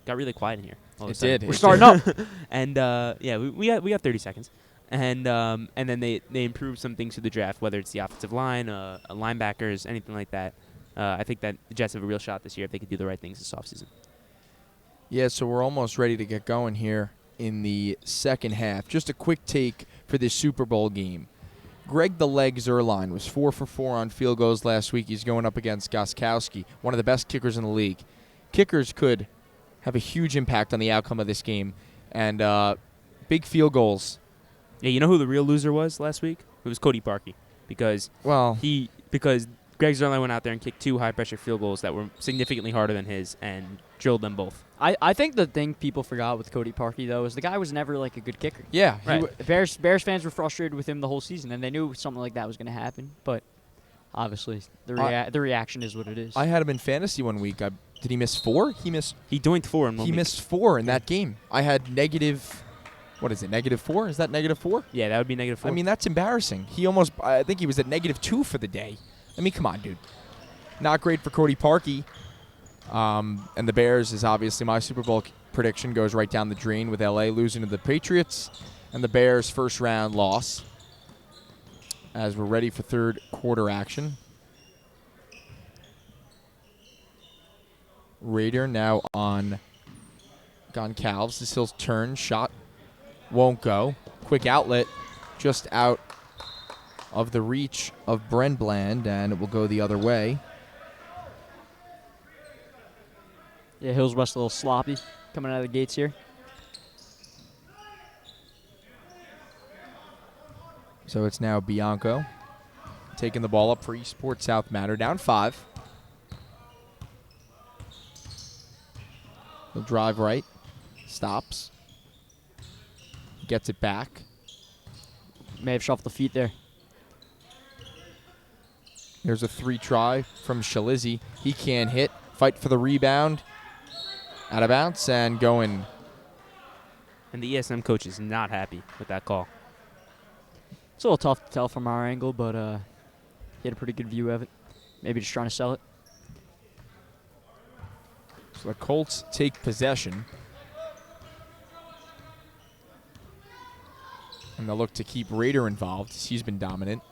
Speaker 3: Got really quiet in here. all of a
Speaker 1: It
Speaker 3: sudden.
Speaker 1: did.
Speaker 2: We're starting up.
Speaker 3: And yeah, we have 30 seconds. And then they improve some things through the draft, whether it's the offensive line, linebackers, anything like that. I think that the Jets have a real shot this year if they could do the right things this offseason.
Speaker 1: Yeah, so we're almost ready to get going here in the second half. Just a quick take for this Super Bowl game. Greg the Leg Zuerlein was 4 for 4 on field goals last week. He's going up against Gostkowski, one of the best kickers in the league. Kickers could have a huge impact on the outcome of this game, and big field goals.
Speaker 3: Yeah, you know who the real loser was last week? It was Cody Parkey, because Greg Zuerlein went out there and kicked 2 high-pressure field goals that were significantly harder than his and drilled them both.
Speaker 2: I think the thing people forgot with Cody Parkey though is the guy was never like a good kicker.
Speaker 1: Yeah,
Speaker 3: Right.
Speaker 2: Bears fans were frustrated with him the whole season, and they knew something like that was going to happen. But obviously, the reaction is what it is.
Speaker 1: I had him in fantasy one week. Did he miss 4?
Speaker 3: He doinked 4 in one
Speaker 1: He
Speaker 3: week.
Speaker 1: missed 4 in that game. I had negative. What is it? -4? Is that -4?
Speaker 3: Yeah, that would be -4.
Speaker 1: I mean, that's embarrassing. I think he was at -2 for the day. I mean, come on, dude. Not great for Cody Parkey. And the Bears is obviously my Super Bowl prediction goes right down the drain with LA losing to the Patriots and the Bears' first round loss. As we're ready for third quarter action. Raider now on Goncalves. This Hill's turn. Shot won't go. Quick outlet just out of the reach of Brenbland, and it will go the other way.
Speaker 2: Yeah, Hills West a little sloppy coming out of the gates here.
Speaker 1: So it's now Bianco taking the ball up for Eastport South Manor, down 5. He'll drive right, stops, gets it back.
Speaker 2: May have shuffled the feet there.
Speaker 1: There's a 3 try from Shalizzi. He can't hit. Fight for the rebound. Out of bounds and going.
Speaker 3: And the ESM coach is not happy with that call.
Speaker 2: It's a little tough to tell from our angle, but he had a pretty good view of it. Maybe just trying to sell it.
Speaker 1: So the Colts take possession. And they'll look to keep Raider involved. He's been dominant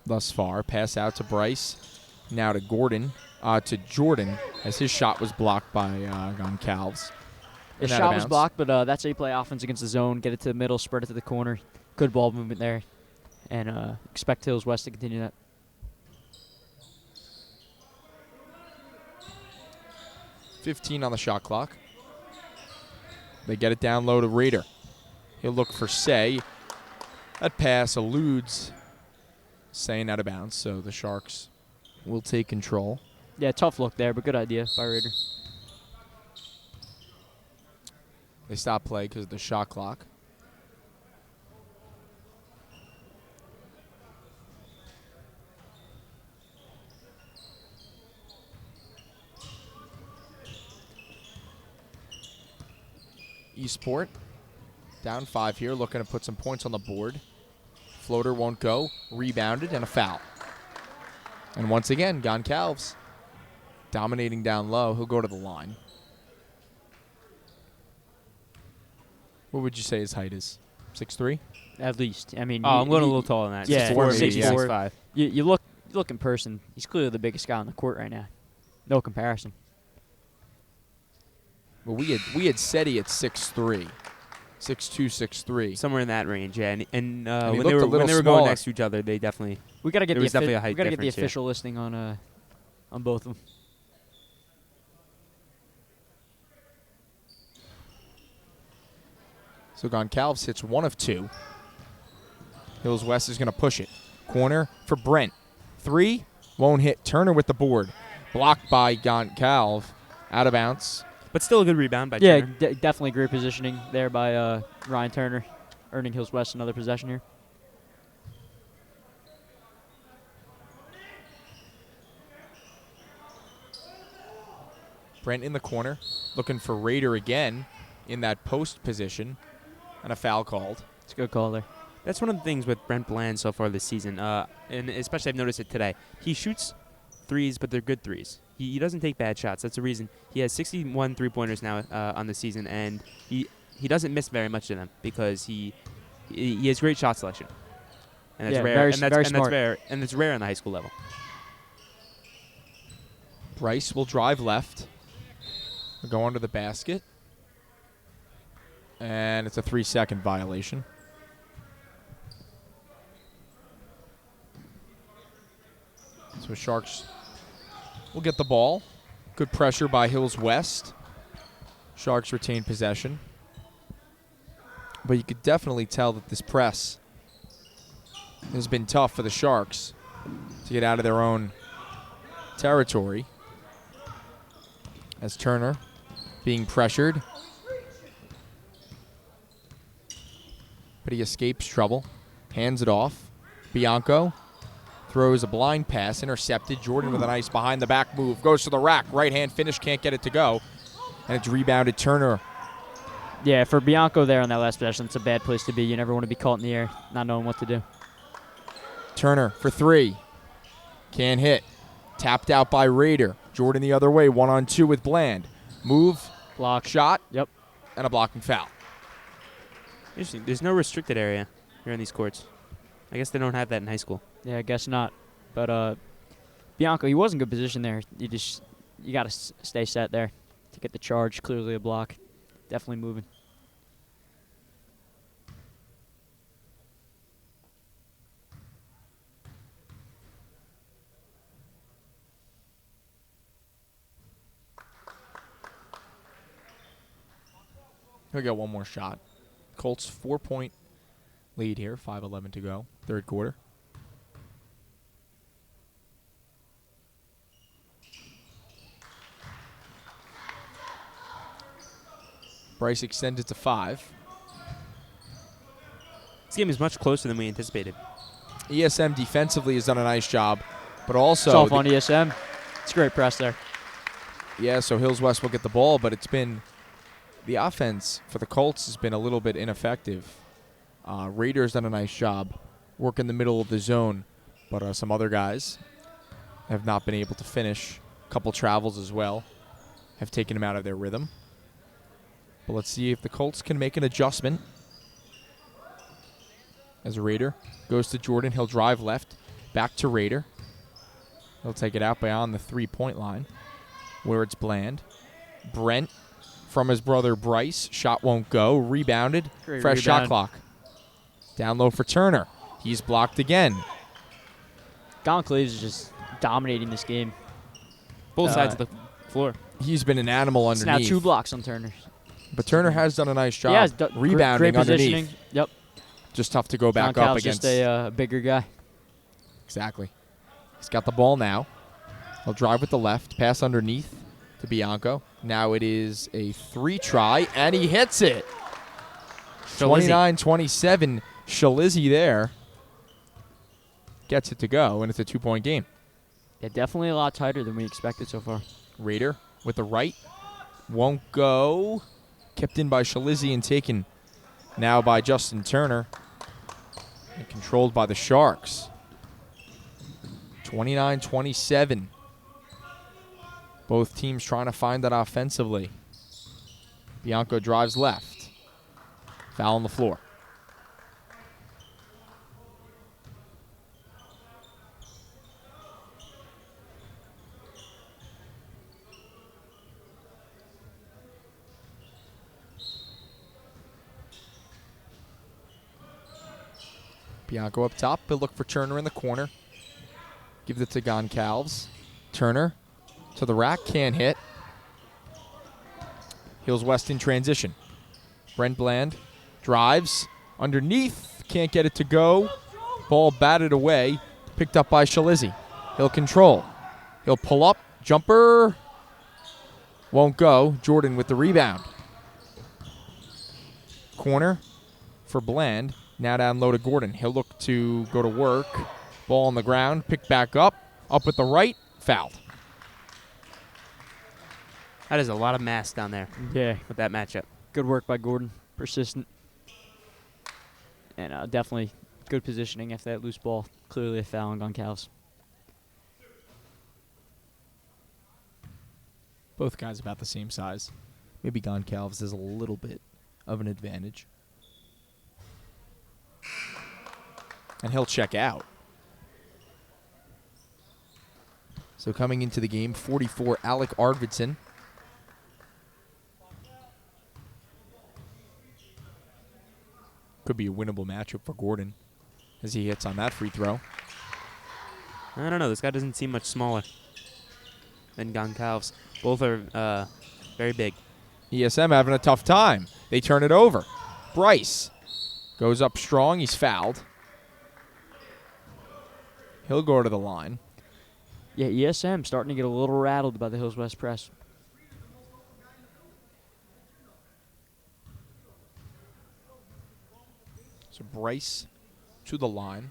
Speaker 1: thus far. Pass out to Bryce. Now to Jordan, as his shot was blocked by Goncalves.
Speaker 2: His shot was blocked, but that's how you play offense against the zone. Get it to the middle, spread it to the corner. Good ball movement there. And expect Hills West to continue that.
Speaker 1: 15 on the shot clock. They get it down low to Raider. He'll look for Say. That pass eludes Say out of bounds, so the Sharks will take control.
Speaker 2: Yeah, tough look there, but good idea by Raider.
Speaker 1: They stop play because of the shot clock. Eastport down 5 here, looking to put some points on the board. Floater won't go. Rebounded and a foul. And once again, Goncalves dominating down low. He'll go to the line. What would you say his height is? 6'3"?
Speaker 2: At least. I mean,
Speaker 3: I'm going a little taller than that.
Speaker 2: Yeah,
Speaker 3: 6'4",
Speaker 2: 6'5". You look in person. He's clearly the biggest guy on the court right now. No comparison.
Speaker 1: Well, we had said he at 6'3", 6'2", 6'3".
Speaker 3: Somewhere in that range, yeah. And
Speaker 1: he
Speaker 3: when they
Speaker 1: looked a
Speaker 3: were
Speaker 1: little
Speaker 3: going
Speaker 1: smaller.
Speaker 3: next to each other, they definitely
Speaker 2: We gotta get
Speaker 3: there was definitely a height
Speaker 2: we gotta get the
Speaker 3: difference here.
Speaker 2: official listing on both of them.
Speaker 1: So Goncalves hits 1 of 2. Hills West is going to push it. Corner for Brent. 3, won't hit. Turner with the board. Blocked by Goncalves. Out of bounds.
Speaker 3: But still a good rebound by
Speaker 2: Yeah,
Speaker 3: Turner.
Speaker 2: definitely great positioning there by Ryan Turner, earning Hills West another possession here.
Speaker 1: Brent in the corner. Looking for Raider again in that post position. And a foul called.
Speaker 2: It's a good call there.
Speaker 3: That's one of the things with Brent Bland so far this season, and especially I've noticed it today. He shoots threes, but they're good threes. He doesn't take bad shots. That's the reason. He has 61 three-pointers now on the season, and he doesn't miss very much of them because he has great shot selection. And that's
Speaker 2: Yeah,
Speaker 3: rare.
Speaker 2: very
Speaker 3: and that's,
Speaker 2: very
Speaker 3: and
Speaker 2: smart.
Speaker 3: that's rare. And it's rare on the high school level.
Speaker 1: Bryce will drive left. Go under the basket. And it's a 3-second violation. So Sharks will get the ball. Good pressure by Hills West. Sharks retain possession. But you could definitely tell that this press has been tough for the Sharks to get out of their own territory. As Turner being pressured. But he escapes trouble. Hands it off. Bianco throws a blind pass. Intercepted. Jordan with a nice behind-the-back move. Goes to the rack. Right-hand finish. Can't get it to go. And it's rebounded. Turner.
Speaker 2: Yeah, for Bianco there on that last possession, it's a bad place to be. You never want to be caught in the air, not knowing what to do.
Speaker 1: Turner for 3. Can't hit. Tapped out by Raider. Jordan the other way. 1-on-2 with Bland. Move.
Speaker 2: Block.
Speaker 1: Shot.
Speaker 2: Yep.
Speaker 1: And a blocking foul.
Speaker 3: Interesting. There's no restricted area here on these courts. I guess they don't have that in high school.
Speaker 2: Yeah, I guess not. But Bianco, he was in good position there. You got to stay set there to get the charge. Clearly a block. Definitely moving.
Speaker 1: He'll get one more shot. Colts 4-point lead here. 5:11 to go. Third quarter. Bryce extended to 5.
Speaker 3: This game is much closer than we anticipated.
Speaker 1: ESM defensively has done a nice job, but also
Speaker 2: It's off on ESM. It's a great press there.
Speaker 1: Yeah, so Hills West will get the ball, but it's been the offense for the Colts has been a little bit ineffective. Raiders done a nice job working the middle of the zone, but some other guys have not been able to finish. A couple travels as well have taken them out of their rhythm. But let's see if the Colts can make an adjustment. As a Raider goes to Jordan, he'll drive left, back to Raider. He'll take it out beyond the 3-point line, where it's Bland. Brent from his brother Bryce. Shot won't go. Rebounded.
Speaker 2: Great
Speaker 1: Fresh shot
Speaker 2: rebound.
Speaker 1: clock. Down low for Turner. He's blocked again.
Speaker 2: Goncalves is just dominating this game.
Speaker 3: Both sides of the floor.
Speaker 1: He's been an animal
Speaker 2: It's
Speaker 1: underneath.
Speaker 2: now 2 blocks on Turner.
Speaker 1: But Turner has done a nice job
Speaker 2: Yeah,
Speaker 1: rebounding
Speaker 2: great positioning.
Speaker 1: underneath.
Speaker 2: Yep.
Speaker 1: Just tough to go back
Speaker 2: Goncalves
Speaker 1: up against.
Speaker 2: just a bigger guy.
Speaker 1: Exactly. He's got the ball now. He'll drive with the left, pass underneath to Bianco. Now it is a 3-try, and he hits it. 29-27. Shalizzy there gets it to go, and it's a 2-point game.
Speaker 2: Yeah, definitely a lot tighter than we expected so far.
Speaker 1: Raider with the right. Won't go. Kept in by Shalizzy and taken now by Justin Turner. And controlled by the Sharks. 29-27. Both teams trying to find that offensively. Bianco drives left. Foul on the floor. Bianco up top. He'll look for Turner in the corner. Gives it to Goncalves. Turner to the rack. Can't hit. Hills West in transition. Brent Bland drives. Underneath. Can't get it to go. Ball batted away. Picked up by Shalizzy. He'll control. He'll pull up. Jumper. Won't go. Jordan with the rebound. Corner for Bland. Now down low to Gordon. He'll look to go to work. Ball on the ground. Pick back up. Up with the right. Fouled.
Speaker 3: That is a lot of mass down there
Speaker 2: Yeah.
Speaker 3: with that matchup.
Speaker 2: Good work by Gordon. Persistent. And definitely good positioning after that loose ball. Clearly a foul on Goncalves.
Speaker 1: Both guys about the same size. Maybe Goncalves has a little bit of an advantage. And he'll check out. So coming into the game, 44, Alec Arvidsson. Could be a winnable matchup for Gordon as he hits on that free throw.
Speaker 3: I don't know. This guy doesn't seem much smaller than Goncalves. Both are very big.
Speaker 1: ESM having a tough time. They turn it over. Bryce goes up strong. He's fouled. He'll go to the line.
Speaker 2: Yeah, ESM starting to get a little rattled by the Hills West press.
Speaker 1: So Bryce to the line.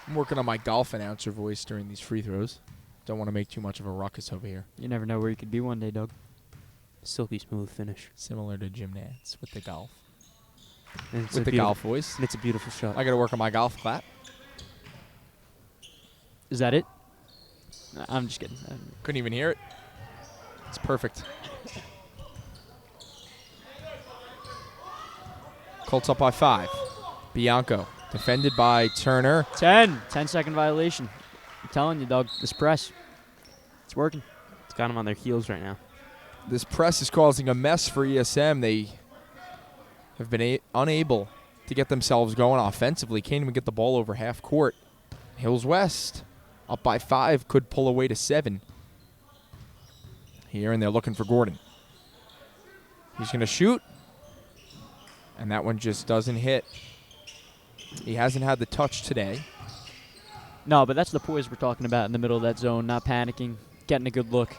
Speaker 1: I'm working on my golf announcer voice during these free throws. Don't want to make too much of a ruckus over here.
Speaker 2: You never know where you could be one day, Doug.
Speaker 3: Silky smooth finish.
Speaker 1: Similar to Jim Nance with the golf.
Speaker 3: And it's
Speaker 1: With the golf voice.
Speaker 3: And it's a beautiful shot.
Speaker 1: I got to work on my golf clap.
Speaker 2: Is that it? I'm just kidding.
Speaker 1: Couldn't even hear it. It's perfect. Colts up by 5. Bianco defended by Turner.
Speaker 2: 10-second violation. I'm telling you, Doug, this press, it's working.
Speaker 3: It's got them on their heels right now.
Speaker 1: This press is causing a mess for ESM. They have been unable to get themselves going offensively. Can't even get the ball over half court. Hills West up by 5, could pull away to 7 here, and they're looking for Gordon. He's going to shoot, and that one just doesn't hit. He hasn't had the touch today.
Speaker 2: No, but that's the poise we're talking about in the middle of that zone, not panicking, getting a good look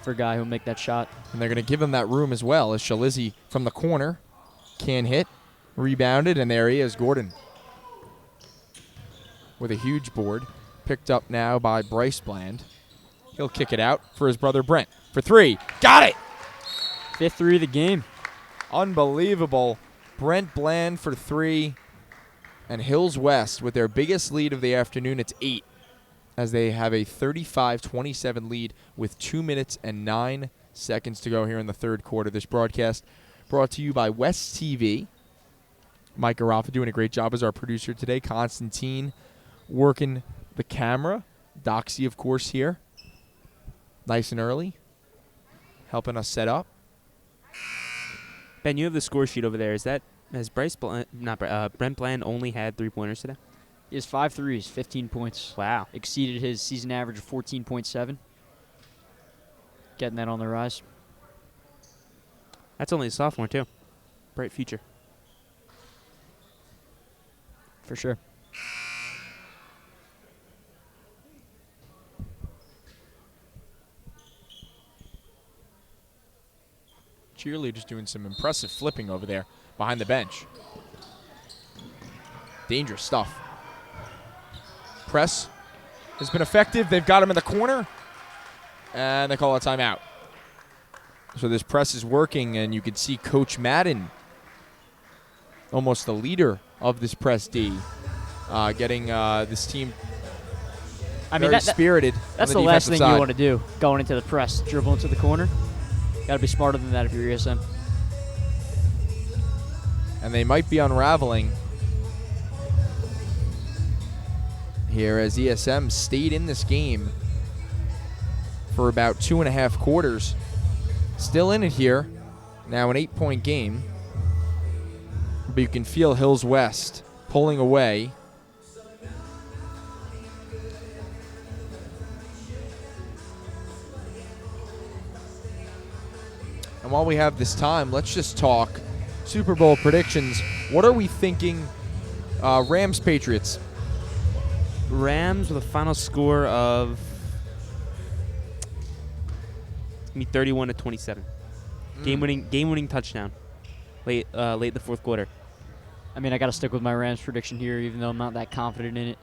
Speaker 2: for a guy who'll make that shot.
Speaker 1: And they're going to give him that room as well as Shalizzi from the corner can hit. Rebounded, and there he is, Gordon. With a huge board. Picked up now by Bryce Bland. He'll kick it out for his brother Brent. For 3. Got it!
Speaker 2: 5th 3 of the game.
Speaker 1: Unbelievable. Brent Bland for 3. And Hills West with their biggest lead of the afternoon. It's 8. As they have a 35-27 lead with 2 minutes and 9 seconds to go here in the third quarter. This broadcast brought to you by West TV. Mike Garaffa doing a great job as our producer today. Constantine working the camera. Doxy, of course, here. Nice and early. Helping us set up.
Speaker 3: Ben, you have the score sheet over there. Has Brent Bland only had 3-pointers today?
Speaker 2: He has 5 threes, 15 points.
Speaker 3: Wow.
Speaker 2: Exceeded his season average of 14.7. Getting that on the rise.
Speaker 3: That's only a sophomore, too. Bright future.
Speaker 2: For sure.
Speaker 1: Cheerleaders doing some impressive flipping over there behind the bench. Dangerous stuff. Press has been effective. They've got him in the corner, and they call a timeout. So this press is working, and you can see Coach Madden, almost the leader of this press D, getting this team very spirited.
Speaker 2: That's the last thing you want to do, going into the press, dribble into the corner. Got to be smarter than that if you're ESM.
Speaker 1: And they might be unraveling here as ESM stayed in this game for about 2.5 quarters. Still in it here. Now an 8-point game. But you can feel Hills West pulling away. And while we have this time, let's just talk Super Bowl predictions. What are we thinking? Rams, Patriots.
Speaker 3: Rams with a final score of 31-27. Game-winning touchdown. Late in the fourth quarter.
Speaker 2: I mean, I got to stick with my Rams prediction here, even though I'm not that confident in it.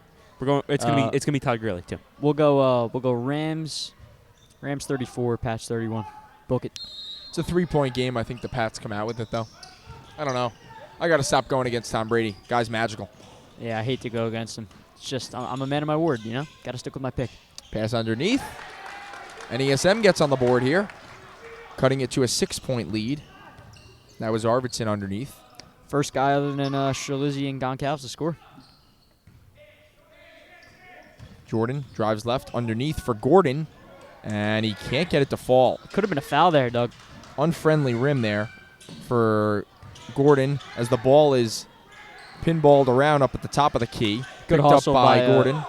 Speaker 3: It's gonna be Todd Gurley too.
Speaker 2: We'll go Rams. Rams 34, Pats 31. Book it.
Speaker 1: It's a 3-point game. I think the Pats come out with it though. I don't know. I got to stop going against Tom Brady. Guy's magical.
Speaker 2: Yeah, I hate to go against him. It's just I'm a man of my word, you know. Got to stick with my pick.
Speaker 1: Pass underneath. And ESM gets on the board here, cutting it to a 6-point lead. That was Arvidsson underneath.
Speaker 2: First guy other than Shalizzi and Goncalves to score.
Speaker 1: Jordan drives left underneath for Gordon, and he can't get it to fall.
Speaker 2: Could have been a foul there, Doug.
Speaker 1: Unfriendly rim there for Gordon as the ball is pinballed around up at the top of the key.
Speaker 2: Good
Speaker 1: Picked up
Speaker 2: hustle
Speaker 1: by
Speaker 2: by
Speaker 1: Gordon.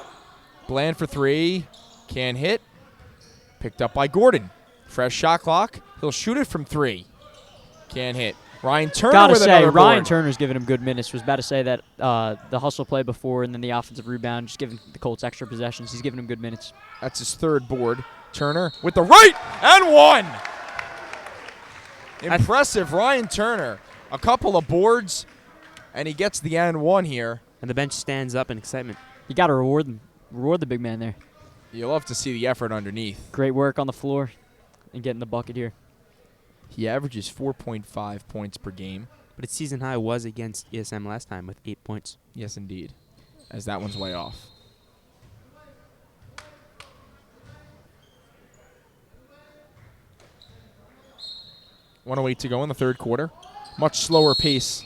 Speaker 1: Bland for 3. Can't hit. Picked up by Gordon. Fresh shot clock. He'll shoot it from 3. Can't hit. Ryan Turner
Speaker 2: Gotta
Speaker 1: with
Speaker 2: say,
Speaker 1: another
Speaker 2: Ryan
Speaker 1: board.
Speaker 2: Turner's giving him good minutes. Was about to say that the hustle play before and then the offensive rebound, just giving the Colts extra possessions. He's giving him good minutes.
Speaker 1: That's his third board. Turner with the right and 1. Impressive, Ryan Turner. A couple of boards, and he gets the and 1 here.
Speaker 3: And the bench stands up in excitement.
Speaker 2: You got to reward the big man there.
Speaker 1: You love to see the effort underneath.
Speaker 2: Great work on the floor and getting the bucket here.
Speaker 1: He averages 4.5 points per game.
Speaker 3: But its season high was against ESM last time with 8 points.
Speaker 1: Yes, indeed, as that one's way off. .108 to go in the third quarter. Much slower pace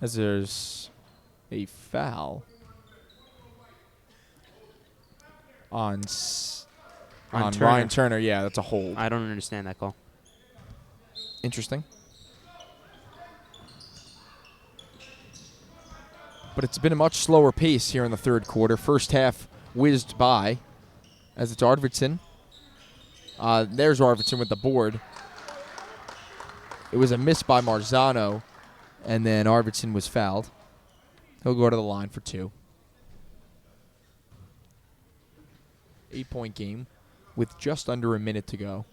Speaker 1: as there's a foul on
Speaker 3: Turner.
Speaker 1: Ryan Turner. Yeah, that's a hold.
Speaker 3: I don't understand that call.
Speaker 1: Interesting. But it's been a much slower pace here in the third quarter. First half whizzed by as it's Arvidsson. There's Arvidsson with the board. It was a miss by Marzano, and then Arvidsson was fouled. He'll go to the line for 2. 8-point game with just under a minute to go.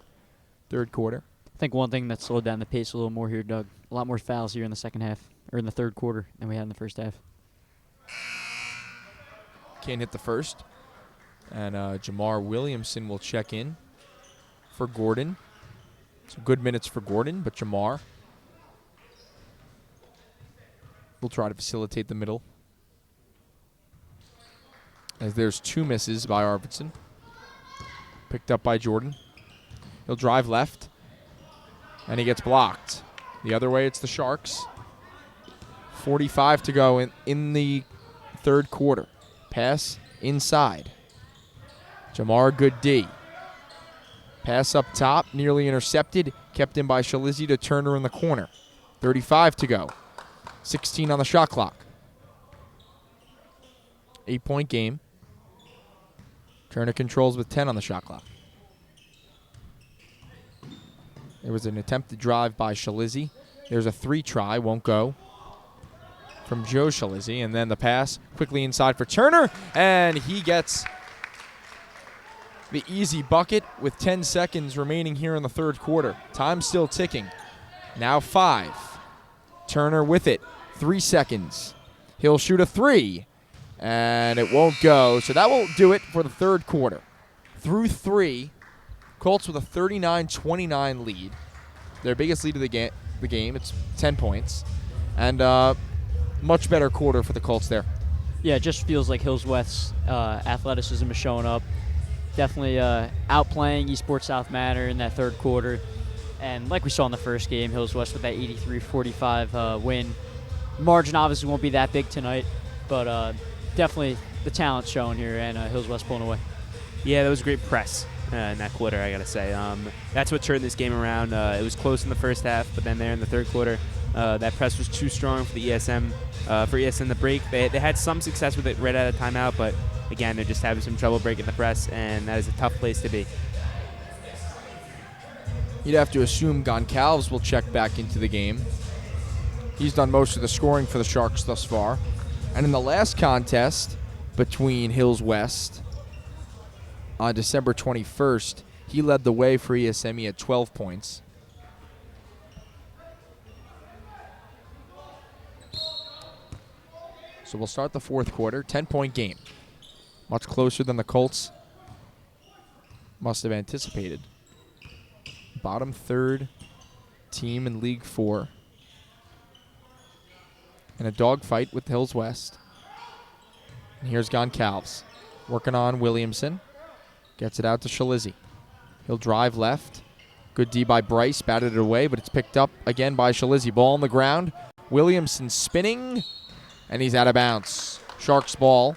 Speaker 1: Third quarter.
Speaker 2: I think one thing that slowed down the pace a little more here, Doug, a lot more fouls here in the second half, or in the third quarter, than we had in the first half.
Speaker 1: Can't hit the first. And Jamar Williamson will check in for Gordon. Some good minutes for Gordon, but Jamar will try to facilitate the middle. As there's 2 misses by Arvidsson. Picked up by Jordan. He'll drive left. And he gets blocked. The other way, it's the Sharks. 45 to go in the third quarter. Pass inside. Jamar, good D. Pass up top, nearly intercepted. Kept in by Shalizzi to Turner in the corner. 35 to go. 16 on the shot clock. 8-point game. Turner controls with 10 on the shot clock. There was an attempted drive by Shalizzi. There's a 3 try, won't go, from Joe Shalizzi. And then the pass quickly inside for Turner, and he gets the easy bucket with 10 seconds remaining here in the third quarter. Time still ticking. Now 5. Turner with it. 3 seconds. He'll shoot a 3, and it won't go. So that will do it for the third quarter. Through 3, Colts with a 39-29 lead. Their biggest lead of the game. It's 10 points. And much better quarter for the Colts there.
Speaker 2: Yeah, it just feels like Hills West's athleticism is showing up. Definitely outplaying Eastport South Manor in that third quarter. And like we saw in the first game, Hills West with that 83-45 win. Margin obviously won't be that big tonight, but definitely the talent showing here, and Hills West pulling away.
Speaker 3: Yeah, that was a great press in that quarter, I got to say. That's what turned this game around. It was close in the first half, but then there in the third quarter, that press was too strong for the ESM. For ESM to break, they had some success with it right out of timeout, but again, they're just having some trouble breaking the press, and that is a tough place to be.
Speaker 1: You'd have to assume Goncalves will check back into the game. He's done most of the scoring for the Sharks thus far. And in the last contest between Hills West on December 21st, he led the way for ESM. He had 12 points. So we'll start the fourth quarter. 10-point game. Much closer than the Colts must have anticipated. Bottom third team in League 4. In a dogfight with Hills West. And here's Goncalves working on Williamson. Gets it out to Shalizzi. He'll drive left. Good D by Bryce. Batted it away, but it's picked up again by Shalizzi. Ball on the ground. Williamson spinning. And he's out of bounds. Sharks ball.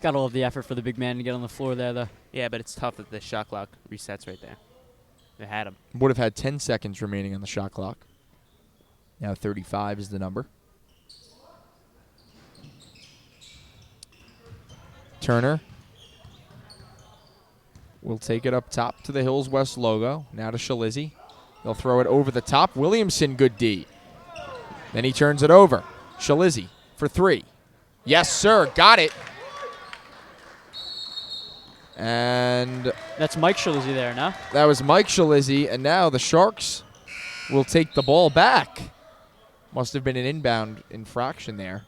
Speaker 2: Got all of the effort for the big man to get on the floor there, though.
Speaker 3: Yeah, but it's tough that the shot clock resets right there. They had him.
Speaker 1: Would have had 10 seconds remaining on the shot clock. Now 35 is the number. Turner will take it up top to the Hills West logo. Now to Shalizzi. They'll throw it over the top. Williamson, good D. Then he turns it over. Shalizzi for 3. Yes, sir. Got it. And
Speaker 2: that's Mike Shalizzi there now.
Speaker 1: That was Mike Shalizzi, and now the Sharks will take the ball back. Must have been an inbound infraction there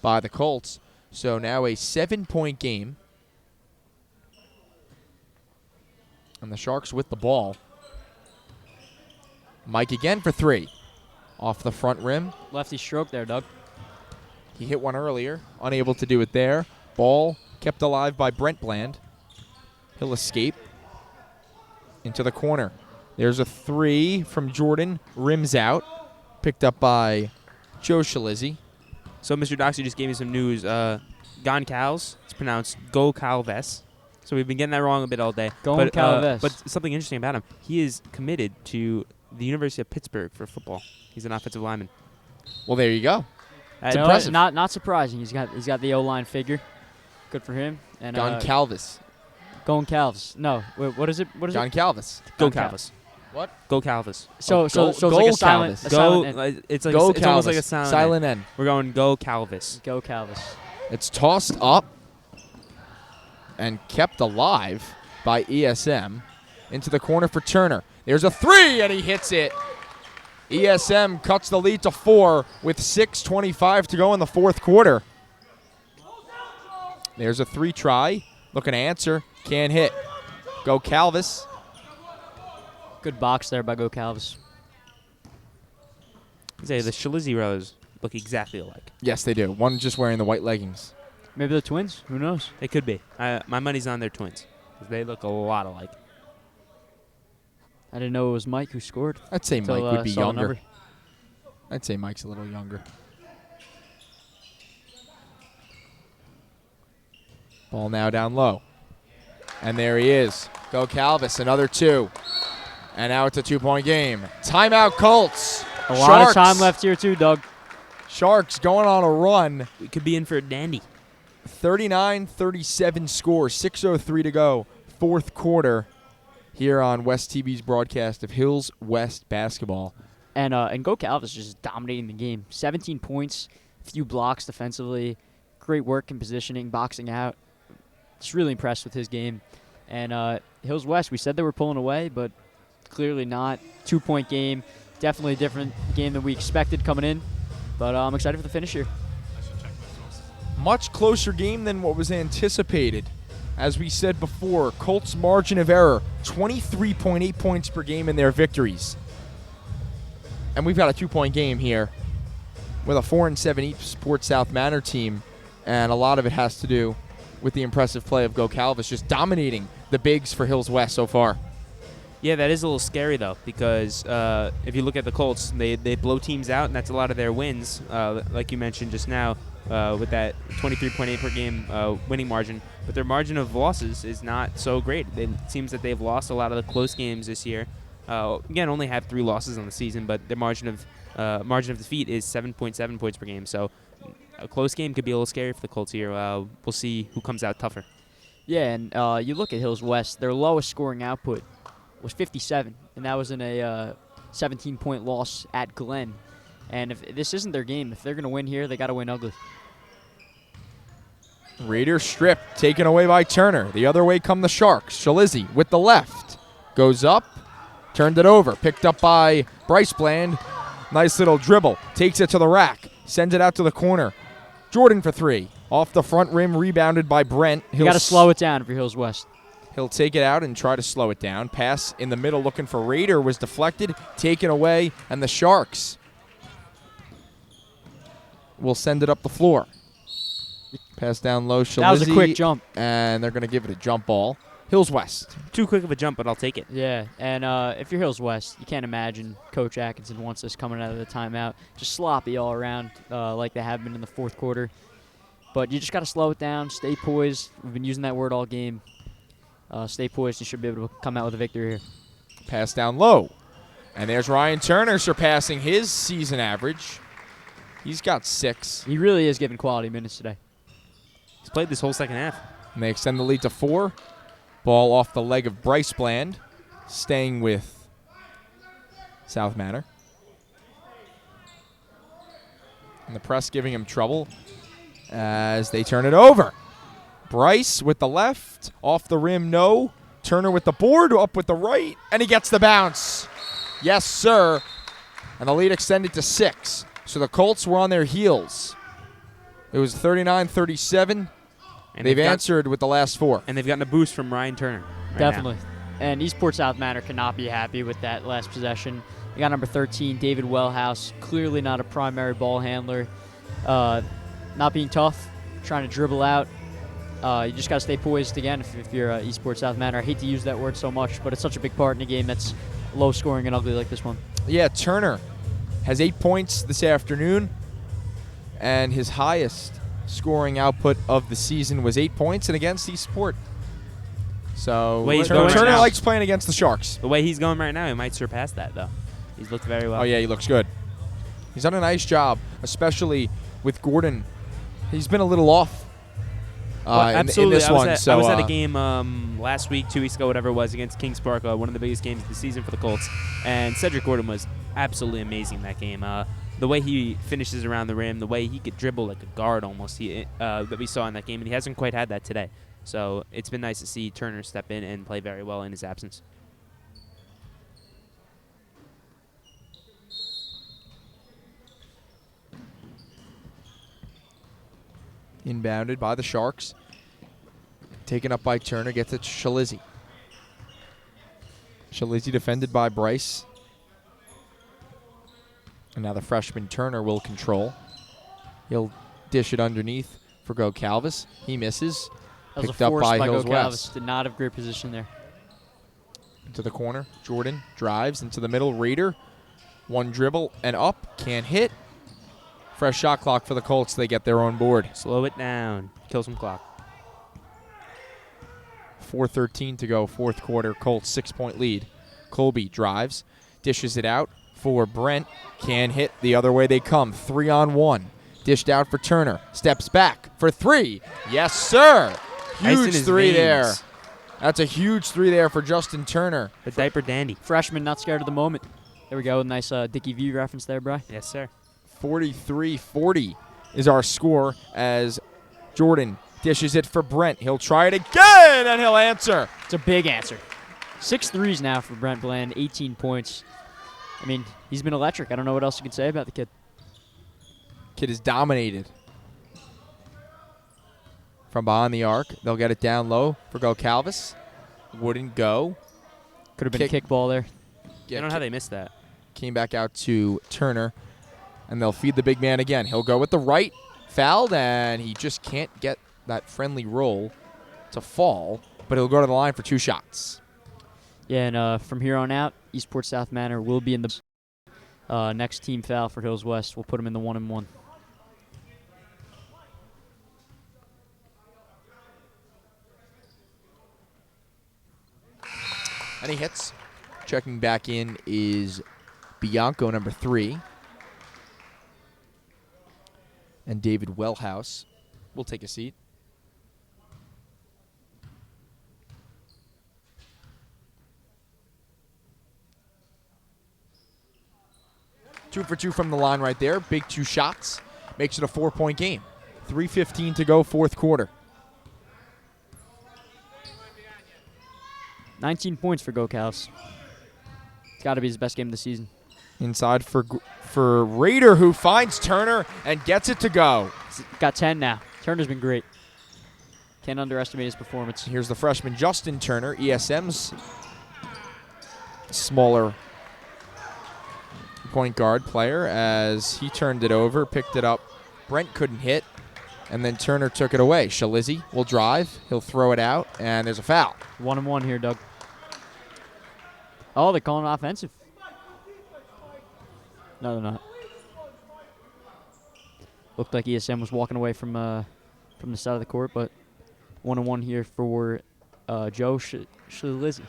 Speaker 1: by the Colts. So now a 7-point game. And the Sharks with the ball. Mike again for 3. Off the front rim.
Speaker 2: Lefty stroke there, Doug.
Speaker 1: He hit one earlier. Unable to do it there. Ball kept alive by Brent Bland. He'll escape into the corner. There's a 3 from Jordan. Rims out. Picked up by Joe Shalizzi.
Speaker 3: So Mr. Doxey just gave me some news. Goncalves, it's pronounced Go-Calves. So we've been getting that wrong a bit all day.
Speaker 2: Goncalves.
Speaker 3: But something interesting about him, he is committed to the University of Pittsburgh for football. He's an offensive lineman.
Speaker 1: Well, there you go.
Speaker 2: It's impressive. Not surprising. He's got the O-line figure. Good for him. And
Speaker 1: Goncalves.
Speaker 2: Goncalves. No, wait, what is it?
Speaker 1: Goncalves.
Speaker 3: Go-Calves.
Speaker 1: What?
Speaker 3: Go-Calves.
Speaker 2: So it's like a silent N.
Speaker 3: It's almost like a
Speaker 1: silent N.
Speaker 3: We're going Go-Calves.
Speaker 2: Go-Calves.
Speaker 1: It's tossed up and kept alive by ESM. Into the corner for Turner. There's a three, and he hits it. ESM cuts the lead to 4 with 6:25 to go in the fourth quarter. There's a 3 try. Looking to answer. Can't hit. Go Calvis.
Speaker 2: Good box there by Go Calvis.
Speaker 3: Say the Shalizzy Rose look exactly alike.
Speaker 1: Yes, they do. One just wearing the white leggings.
Speaker 2: Maybe they're twins. Who knows?
Speaker 3: They could be. My money's on their twins, 'cause they look a lot alike.
Speaker 2: I didn't know it was Mike who scored.
Speaker 1: I'd say Mike would be
Speaker 2: saw the
Speaker 1: younger.
Speaker 2: number.
Speaker 1: I'd say Mike's a little younger. Ball now down low. And there he is. Go Calvis, another 2. And now it's a 2-point game. Timeout Colts.
Speaker 2: A lot of time left here too, Doug.
Speaker 1: Sharks going on a run.
Speaker 3: We could be in for a dandy.
Speaker 1: 39-37 score. 6:03 to go. Fourth quarter here on West TV's broadcast of Hills West basketball.
Speaker 2: And Go Calvis just dominating the game. 17 points, few blocks defensively, great work in positioning, boxing out. Just really impressed with his game. And Hills West, we said they were pulling away, but clearly not. 2-point game. Definitely a different game than we expected coming in. But I'm excited for the finish here.
Speaker 1: Much closer game than what was anticipated. As we said before, Colts' margin of error, 23.8 points per game in their victories. And we've got a 2-point game here with a 4-7 Eastport South Manor team. And a lot of it has to do with the impressive play of Go Calvis, just dominating the bigs for Hills West so far.
Speaker 3: Yeah, that is a little scary, though, because if you look at the Colts, they blow teams out, and that's a lot of their wins, like you mentioned just now, with that 23.8 per game winning margin. But their margin of losses is not so great. It seems that they've lost a lot of the close games this year. Again, only have 3 losses on the season, but their margin of defeat is 7.7 points per game. So a close game could be a little scary for the Colts here. We'll see who comes out tougher. Yeah,
Speaker 2: and you look at Hills West, their lowest scoring output was 57, and that was in a 17-point loss at Glenn. And if this isn't their game, if they're going to win here, they got to win ugly.
Speaker 1: Raider strip taken away by Turner. The other way come the Sharks. Shalizzy with the left. Goes up, turned it over. Picked up by Bryce Bland. Nice little dribble. Takes it to the rack. Sends it out to the corner. Jordan for 3. Off the front rim, rebounded by Brent.
Speaker 2: You got to slow it down for Hills West.
Speaker 1: He'll take it out and try to slow it down. Pass in the middle looking for Raider was deflected, taken away, and the Sharks will send it up the floor. Pass down low, Shalizzy.
Speaker 2: That was a quick jump.
Speaker 1: And they're going to give it a jump ball. Hills West.
Speaker 3: Too quick of a jump, but I'll take it.
Speaker 2: Yeah, and if you're Hills West, you can't imagine Coach Atkinson wants this coming out of the timeout. Just sloppy all around like they have been in the fourth quarter. But you just got to slow it down, stay poised. We've been using that word all game. Stay poised. You should be able to come out with a victory here.
Speaker 1: Pass down low. And there's Ryan Turner surpassing his season average. He's got 6.
Speaker 2: He really is giving quality minutes today.
Speaker 3: He's played this whole second half.
Speaker 1: And they extend the lead to 4. Ball off the leg of Bryce Bland, staying with South Manor. And the press giving him trouble as they turn it over. Bryce with the left, off the rim, no. Turner with the board, up with the right, and he gets the bounce. Yes, sir. And the lead extended to 6. So the Colts were on their heels. It was 39-37. And they've answered with the last 4.
Speaker 3: And they've gotten a boost from Ryan Turner.
Speaker 2: Definitely. And Eastport South Manor cannot be happy with that last possession. They got number 13, David Wellhouse. Clearly not a primary ball handler. Not being tough, trying to dribble out. You just got to stay poised again if you're Eastport South Manor. I hate to use that word so much, but it's such a big part in a game that's low scoring and ugly like this one.
Speaker 1: Yeah, Turner has 8 points this afternoon, and his highest scoring output of the season was 8 points and against Eastport. So Turner likes playing against the Sharks.
Speaker 3: The way he's going right now, he might surpass that, though. He's looked very well.
Speaker 1: Oh, yeah, he looks good. He's done a nice job, especially with Gordon. He's been a little off
Speaker 3: absolutely.
Speaker 1: in this one.
Speaker 3: I was at a game last week, 2 weeks ago, whatever it was, against Kings Park, one of the biggest games of the season for the Colts. And Cedric Gordon was absolutely amazing in that game. The way he finishes around the rim, the way he could dribble like a guard almost that we saw in that game, and he hasn't quite had that today. So it's been nice to see Turner step in and play very well in his absence.
Speaker 1: Inbounded by the Sharks. Taken up by Turner, gets it to Shalizzy. Shalizzy defended by Bryce. And now the freshman Turner will control. He'll dish it underneath for Go Calvis. He misses.
Speaker 2: That was
Speaker 1: Picked
Speaker 2: a
Speaker 1: up
Speaker 2: force
Speaker 1: by
Speaker 2: by
Speaker 1: Hills
Speaker 2: Go Calvis.
Speaker 1: West.
Speaker 2: Did not have great position there.
Speaker 1: Into the corner. Jordan drives into the middle. Raider. One dribble and up. Can't hit. Fresh shot clock for the Colts. They get their own board.
Speaker 3: Slow it down. Kill some clock.
Speaker 1: 4:13 to go, fourth quarter. Colts 6-point lead. Colby drives, dishes it out for Brent. Can hit. The other way they come. 3-on-1. Dished out for Turner. Steps back for three. Yes, sir. Huge three there. That's a huge three there for Justin Turner.
Speaker 3: The diaper dandy.
Speaker 2: Freshman not scared of the moment. There we go. Nice Dickie V reference there, Bri.
Speaker 3: Yes, sir.
Speaker 1: 43-40 is our score as Jordan dishes it for Brent. He'll try it again, and he'll answer.
Speaker 2: It's a big answer. 6 threes now for Brent Bland, 18 points. I mean, he's been electric. I don't know what else you can say about the kid.
Speaker 1: Kid is dominated. From behind the arc, they'll get it down low for Go Calvis. Wouldn't go.
Speaker 2: Could have been a kick ball there.
Speaker 3: I don't know how they missed that.
Speaker 1: Came back out to Turner, and they'll feed the big man again. He'll go with the right, fouled, and he just can't get that friendly roll to fall, but he'll go to the line for 2 shots.
Speaker 2: Yeah, and from here on out, Eastport South Manor will be in the next team foul for Hills West. We'll put him in the 1-and-1.
Speaker 1: And he hits. Checking back in is Bianco, number 3. And David Wellhouse will take a seat. Two for 2 from the line right there. Big 2 shots. Makes it a 4-point game. 3:15 to go, fourth quarter.
Speaker 2: 19 points for Go Calvis. It's got to be his best game of the season.
Speaker 1: Inside for Raider, who finds Turner and gets it to go.
Speaker 2: He's got 10 now. Turner's been great. Can't underestimate his performance.
Speaker 1: Here's the freshman Justin Turner, ESM's smaller point guard player, as he turned it over, picked it up. Brent couldn't hit, and then Turner took it away. Shalizzy will drive. He'll throw it out, and there's a foul.
Speaker 2: 1-and-1 here, Doug. Oh, they're calling it offensive. No, they're not. Looked like ESM was walking away from the side of the court, but 1-and-1 here for Joe Shalizzy.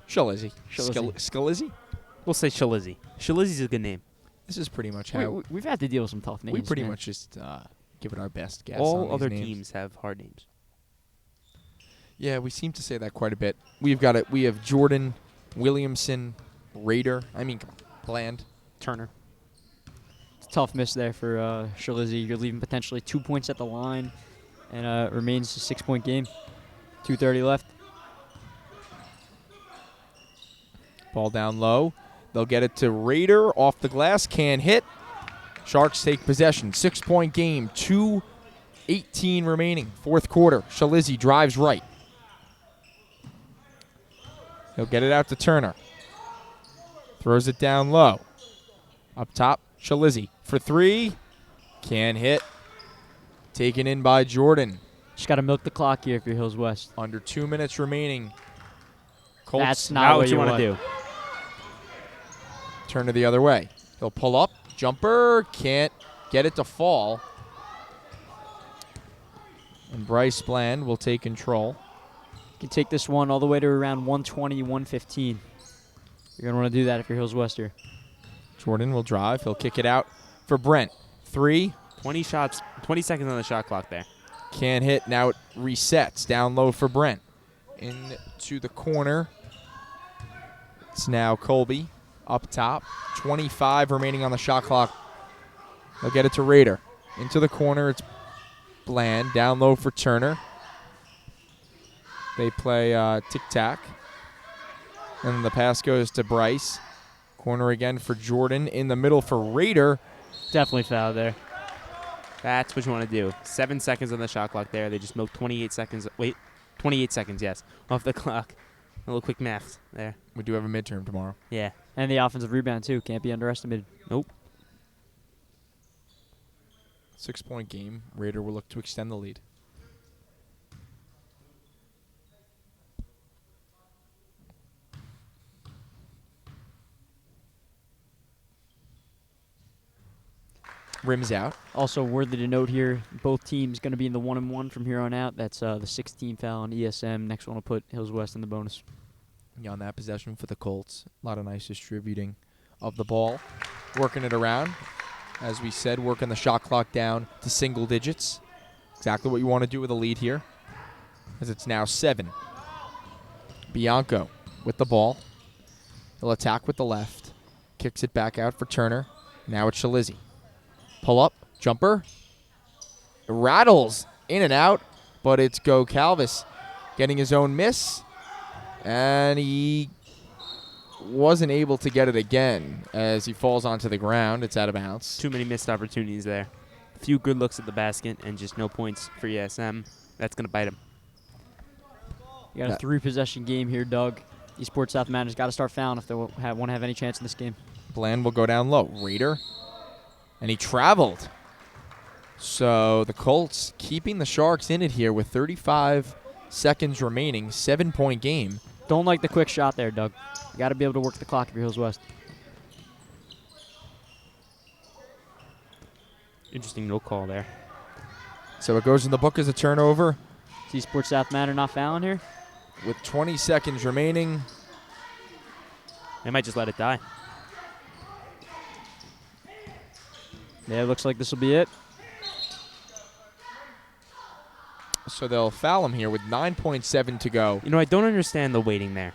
Speaker 1: Scalizzy?
Speaker 3: We'll say Shalizzy. Shalizzy's a good name.
Speaker 1: This is pretty much how
Speaker 2: We've had to deal with some tough names.
Speaker 1: we pretty
Speaker 2: man.
Speaker 1: much just give it our best guess. on
Speaker 3: All
Speaker 1: these
Speaker 3: other
Speaker 1: names.
Speaker 3: teams have hard names.
Speaker 1: Yeah, we seem to say that quite a bit. We've got it. We have Jordan, Williamson, Raider. Bland.
Speaker 3: Turner.
Speaker 2: It's a tough miss there for Shalizzy. You're leaving potentially 2 points at the line, and it remains a 6-point game. 2:30 left.
Speaker 1: Ball down low. They'll get it to Raider. Off the glass. Can hit. Sharks take possession. 6-point game. 2:18 remaining. Fourth quarter. Shalizzy drives right. He'll get it out to Turner. Throws it down low. Up top, Shalizzy for 3. Can hit. Taken in by Jordan.
Speaker 2: Just got to milk the clock here if you're Hills West.
Speaker 1: Under 2 minutes remaining. Colts.
Speaker 2: That's not what you want to do.
Speaker 1: Turner the other way. He'll pull up. Jumper. Can't get it to fall. And Bryce Bland will take control.
Speaker 2: You can take this one all the way to around 120, 115. You're going to want to do that if you're Hills West here.
Speaker 1: Jordan will drive. He'll kick it out for Brent. 3.
Speaker 3: 20 shots, 20 seconds on the shot clock there.
Speaker 1: Can't hit. Now it resets. Down low for Brent. Into the corner. It's now Colby up top. 25 remaining on the shot clock. They'll get it to Raider. Into the corner. It's Bland. Down low for Turner. They play tic-tac. And then the pass goes to Bryce. Corner again for Jordan. In the middle for Raider.
Speaker 2: Definitely foul there.
Speaker 3: That's what you want to do. 7 seconds on the shot clock there. They just milked 28 seconds. Wait, 28 seconds, yes, off the clock. A little quick math there.
Speaker 1: We do have a midterm tomorrow.
Speaker 3: Yeah.
Speaker 2: And the offensive rebound, too. Can't be underestimated.
Speaker 3: Nope.
Speaker 1: 6-point game. Raider will look to extend the lead. Rims out.
Speaker 2: Also worthy to note here, both teams going to be in the 1-1 from here on out. That's the 16th foul on ESM. Next one will put Hills West in the bonus.
Speaker 1: Yeah, on that possession for the Colts. A lot of nice distributing of the ball. Working it around. As we said, working the shot clock down to single digits. Exactly what you want to do with a lead here. As it's now 7. Bianco with the ball. He'll attack with the left. Kicks it back out for Turner. Now it's Shalizzi. Pull up, jumper. It rattles in and out, but it's Go Calvis getting his own miss. And he wasn't able to get it again as he falls onto the ground. It's out of bounds.
Speaker 3: Too many missed opportunities there. A few good looks at the basket and just no points for ESM. That's going to bite him.
Speaker 2: You got a 3-possession game here, Doug. Eastport South Manor's got to start fouling if they want to have any chance in this game.
Speaker 1: Bland will go down low. Raider. And he traveled. So the Colts keeping the Sharks in it here with 35 seconds remaining. 7-point game.
Speaker 2: Don't like the quick shot there, Doug. You got to be able to work the clock if you're Hills West.
Speaker 3: Interesting no call there.
Speaker 1: So it goes in the book as a turnover.
Speaker 2: Is Eastport South Manor not fouling here?
Speaker 1: With 20 seconds remaining.
Speaker 3: They might just let it die.
Speaker 2: Yeah, it looks like this will be it.
Speaker 1: So they'll foul him here with 9.7 to go.
Speaker 3: You know, I don't understand the waiting there.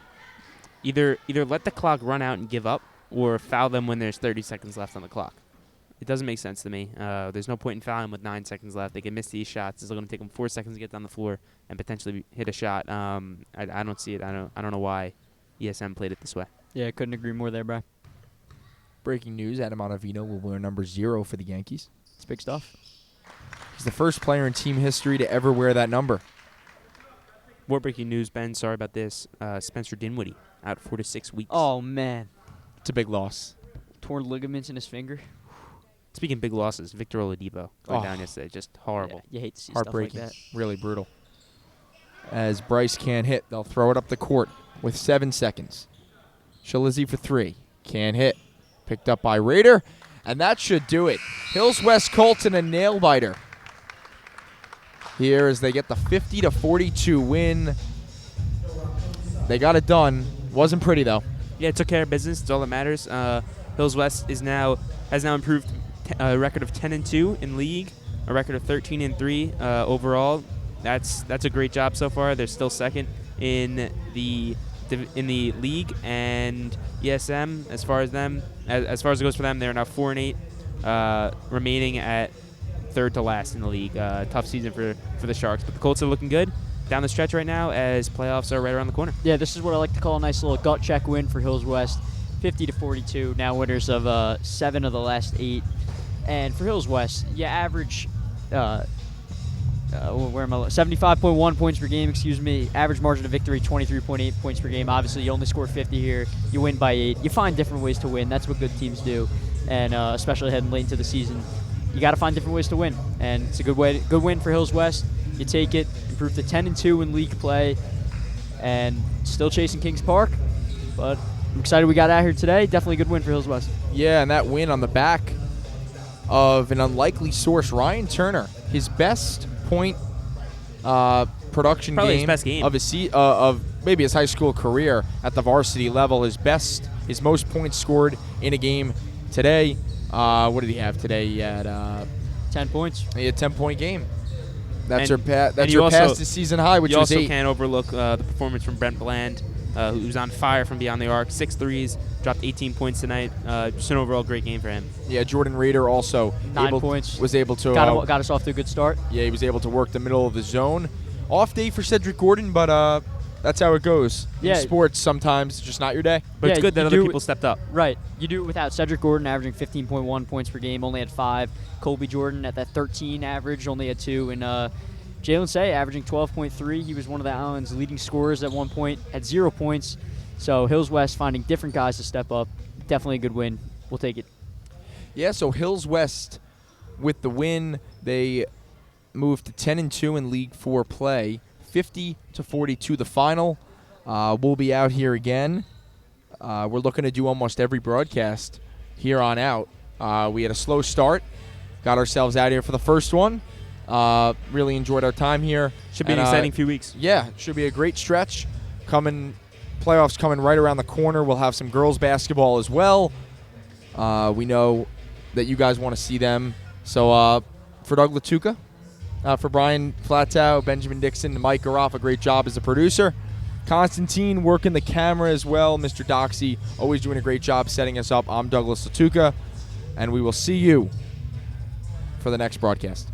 Speaker 3: Either let the clock run out and give up, or foul them when there's 30 seconds left on the clock. It doesn't make sense to me. There's no point in fouling with 9 seconds left. They can miss these shots. It's going to take them 4 seconds to get down the floor and potentially hit a shot. I don't see it. I don't know why ESM played it this way.
Speaker 2: Yeah, I couldn't agree more there, Brian.
Speaker 1: Breaking news, Adam Ottavino will wear number 0 for the Yankees.
Speaker 2: It's big stuff.
Speaker 1: He's the first player in team history to ever wear that number.
Speaker 3: More breaking news, Ben. Sorry about this. Spencer Dinwiddie out 4 to 6 weeks.
Speaker 2: Oh, man.
Speaker 1: It's a big loss.
Speaker 2: Torn ligaments in his finger.
Speaker 3: Speaking of big losses, Victor Oladipo going down yesterday. Just horrible.
Speaker 2: Yeah, you hate to see stuff like
Speaker 1: Heartbreaking.
Speaker 2: that.
Speaker 1: Really brutal. As Bryce can't hit, they'll throw it up the court with 7 seconds. Shalizzi for 3. Can't hit. Picked up by Raider. And that should do it. Hills West Colts in a nail-biter. Here as they get the 50-42 win. They got it done. Wasn't pretty, though.
Speaker 3: Yeah, it took care of business. It's all that matters. Hills West has now improved a record of 10-2 in league, a record of 13-3 overall. That's a great job so far. They're still second in the league, and ESM as far as it goes for them, they're now 4-8, remaining at third to last in the league. Tough season for the Sharks, but the Colts are looking good down the stretch right now as playoffs are right around the corner.
Speaker 2: Yeah, this is what I like to call a nice little gut check win for Hills West. 50-42, now winners of 7 of the last 8. And for Hills West, you average, 75.1 points per game, Average margin of victory, 23.8 points per game. Obviously, you only score 50 here. You win by 8. You find different ways to win. That's what good teams do. And especially heading late into the season, you got to find different ways to win. And it's a good win for Hills West. You take it, improve to 10-2 in league play, and still chasing Kings Park. But I'm excited we got out here today. Definitely a good win for Hills West.
Speaker 1: Yeah, and that win on the back of an unlikely source, Ryan Turner, his best point production
Speaker 3: Probably
Speaker 1: game,
Speaker 3: his best game
Speaker 1: of maybe his high school career at the varsity level. His most points scored in a game today. What did he have today? He had
Speaker 2: 10 points.
Speaker 1: He had a 10-point game. That's
Speaker 3: and,
Speaker 1: surpassed his season high, which was 8.
Speaker 3: You also can't overlook the performance from Brent Bland, who's on fire from beyond the arc. 6 threes, dropped 18 points tonight. Just an overall great game for him.
Speaker 1: Yeah, Jordan Raider also
Speaker 2: 9 points.
Speaker 1: Was able to
Speaker 2: got us off to a good start.
Speaker 1: Yeah, he was able to work the middle of the zone off day for Cedric Gordon, but that's how it goes.
Speaker 2: Yeah.
Speaker 1: In sports, sometimes it's just not your day.
Speaker 3: But it's
Speaker 2: Yeah,
Speaker 3: good that
Speaker 2: you
Speaker 3: other
Speaker 2: do-
Speaker 3: people stepped up.
Speaker 2: Right. You do it without Cedric Gordon averaging 15.1 points per game, only had 5. Colby Jordan at that 13 average, only had 2. And Jalen Say averaging 12.3. He was one of the Island's leading scorers at one point, at 0 points. So Hills West finding different guys to step up. Definitely a good win. We'll take it.
Speaker 1: Yeah, so Hills West with the win, they moved to 10-2 in League 4 play, 50-42 the final. We'll be out here again. We're looking to do almost every broadcast here on out. We had a slow start, got ourselves out here for the first one. Really enjoyed our time here.
Speaker 3: Should be an exciting few weeks.
Speaker 1: Yeah, should be a great stretch. Playoffs coming right around the corner. We'll have some girls basketball as well. We know that you guys want to see them. So for Doug Lattuca, for Brian Flattau, Benjamin Dickson, and Mike Garaffa, great job as a producer. Constantine working the camera as well. Mr. Doxy always doing a great job setting us up. I'm Douglas Lattuca, and we will see you for the next broadcast.